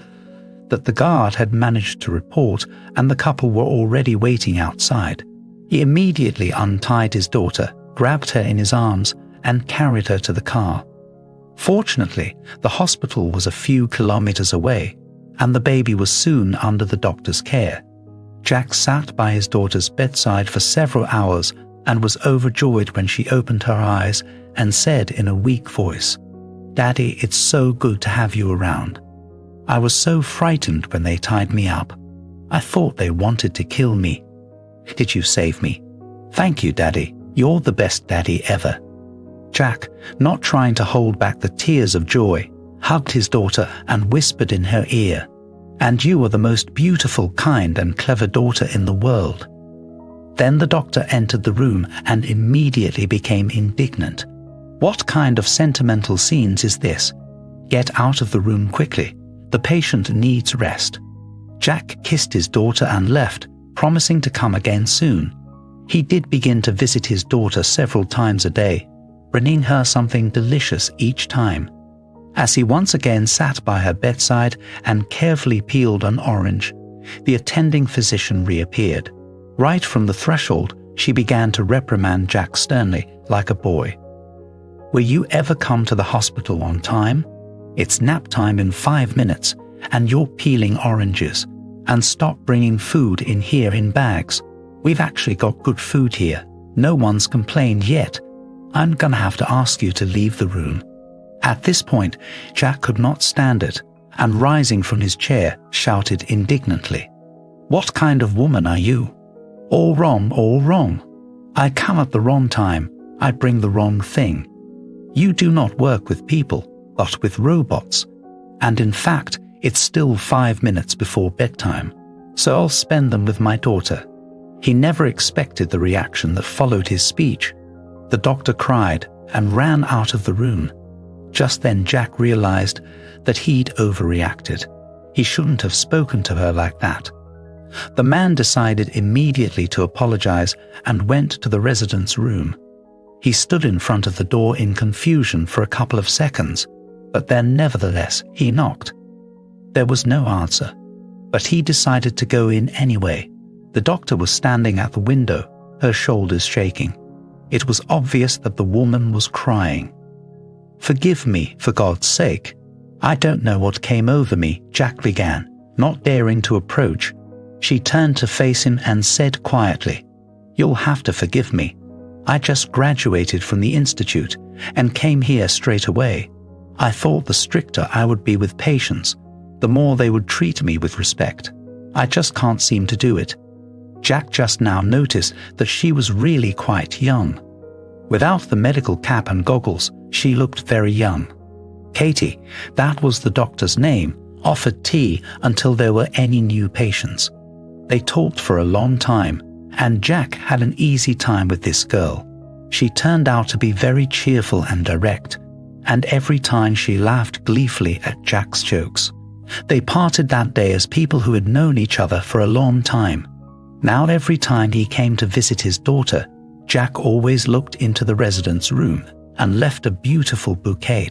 that the guard had managed to report and the couple were already waiting outside. He immediately untied his daughter, grabbed her in his arms, and carried her to the car. Fortunately, the hospital was a few kilometers away, and the baby was soon under the doctor's care. Jack sat by his daughter's bedside for several hours and was overjoyed when she opened her eyes and said in a weak voice, "Daddy, it's so good to have you around. I was so frightened when they tied me up. I thought they wanted to kill me. Did you save me? Thank you, Daddy. You're the best daddy ever." Jack, not trying to hold back the tears of joy, hugged his daughter and whispered in her ear, "And you are the most beautiful, kind, and clever daughter in the world." Then the doctor entered the room and immediately became indignant. "What kind of sentimental scenes is this? Get out of the room quickly. The patient needs rest." Jack kissed his daughter and left, promising to come again soon. He did begin to visit his daughter several times a day, bringing her something delicious each time. As he once again sat by her bedside and carefully peeled an orange, the attending physician reappeared. Right from the threshold, she began to reprimand Jack sternly, like a boy. "Will you ever come to the hospital on time? It's nap time in 5 minutes, and you're peeling oranges. And stop bringing food in here in bags. We've actually got good food here. No one's complained yet. I'm gonna have to ask you to leave the room." At this point, Jack could not stand it, and rising from his chair, shouted indignantly, "What kind of woman are you? All wrong, all wrong. I come at the wrong time. I bring the wrong thing. You do not work with people, but with robots. And in fact, it's still 5 minutes before bedtime, so I'll spend them with my daughter." He never expected the reaction that followed his speech. The doctor cried and ran out of the room. Just then Jack realized that he'd overreacted. He shouldn't have spoken to her like that. The man decided immediately to apologize and went to the resident's room. He stood in front of the door in confusion for a couple of seconds, but then nevertheless he knocked. There was no answer, but he decided to go in anyway. The doctor was standing at the window, her shoulders shaking. It was obvious that the woman was crying. "Forgive me, for God's sake. I don't know what came over me," Jack began, not daring to approach. She turned to face him and said quietly, "You'll have to forgive me. I just graduated from the institute and came here straight away. I thought the stricter I would be with patients, the more they would treat me with respect. I just can't seem to do it." Jack just now noticed that she was really quite young. Without the medical cap and goggles, she looked very young. Katie, that was the doctor's name, offered tea until there were any new patients. They talked for a long time, and Jack had an easy time with this girl. She turned out to be very cheerful and direct, and every time she laughed gleefully at Jack's jokes. They parted that day as people who had known each other for a long time. Now every time he came to visit his daughter, Jack always looked into the resident's room and left a beautiful bouquet.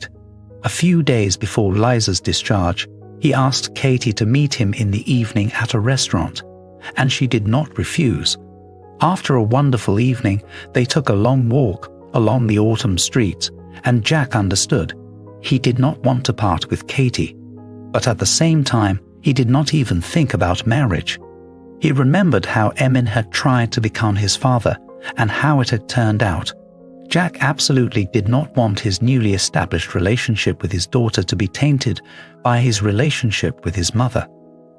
A few days before Liza's discharge, he asked Katie to meet him in the evening at a restaurant, and she did not refuse. After a wonderful evening, they took a long walk along the autumn streets, and Jack understood. He did not want to part with Katie, but at the same time, he did not even think about marriage. He remembered how Emin had tried to become his father and how it had turned out. Jack absolutely did not want his newly established relationship with his daughter to be tainted by his relationship with his mother.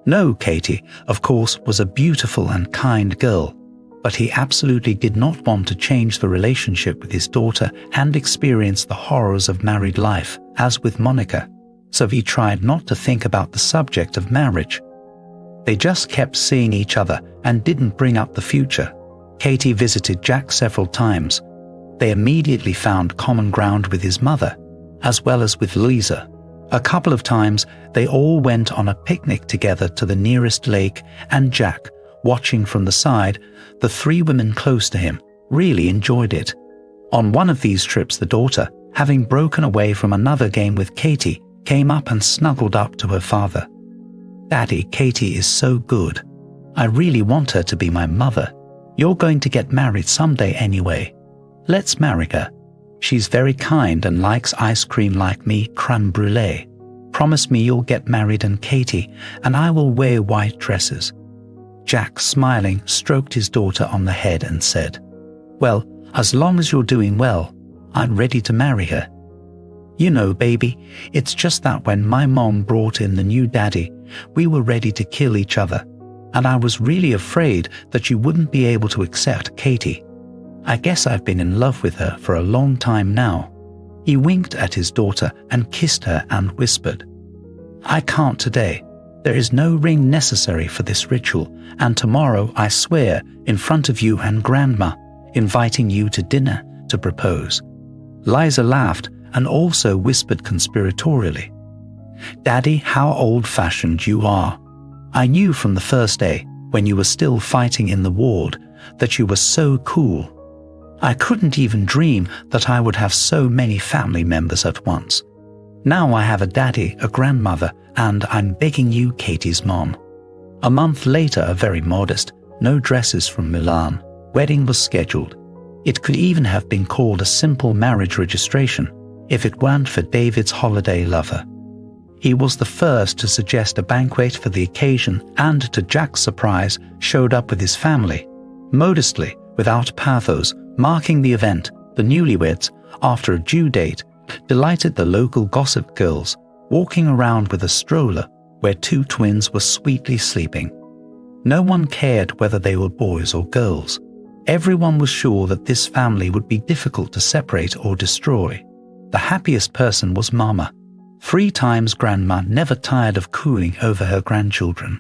No, Katie, of course, was a beautiful and kind girl, but he absolutely did not want to change the relationship with his daughter and experience the horrors of married life, as with Monica. So he tried not to think about the subject of marriage. They just kept seeing each other and didn't bring up the future. Katie visited Jack several times. They immediately found common ground with his mother, as well as with Liza. A couple of times, they all went on a picnic together to the nearest lake, and Jack, watching from the side, the three women close to him, really enjoyed it. On one of these trips, the daughter, having broken away from another game with Katie, came up and snuggled up to her father. "Daddy, Katie is so good. I really want her to be my mother. You're going to get married someday anyway. Let's marry her. She's very kind and likes ice cream like me, crème brûlée. Promise me you'll get married and Katie, and I will wear white dresses." Jack, smiling, stroked his daughter on the head and said, "Well, as long as you're doing well, I'm ready to marry her. You know, baby, it's just that when my mom brought in the new daddy, we were ready to kill each other, and I was really afraid that you wouldn't be able to accept Katie. I guess I've been in love with her for a long time now." He winked at his daughter and kissed her and whispered, "I can't today. There is no ring necessary for this ritual, and tomorrow I swear in front of you and Grandma, inviting you to dinner to propose." Liza laughed and also whispered conspiratorially, "Daddy, how old-fashioned you are. I knew from the first day, when you were still fighting in the ward, that you were so cool. I couldn't even dream that I would have so many family members at once. Now I have a daddy, a grandmother, and I'm begging you, Katie's mom." A month later, a very modest, no dresses from Milan, wedding was scheduled. It could even have been called a simple marriage registration if it weren't for David's holiday lover. He was the first to suggest a banquet for the occasion and, to Jack's surprise, showed up with his family. Modestly, without pathos, marking the event, the newlyweds, after a due date, delighted the local gossip girls, walking around with a stroller where two twins were sweetly sleeping. No one cared whether they were boys or girls. Everyone was sure that this family would be difficult to separate or destroy. The happiest person was Mama. 3 times Grandma, never tired of cooing over her grandchildren.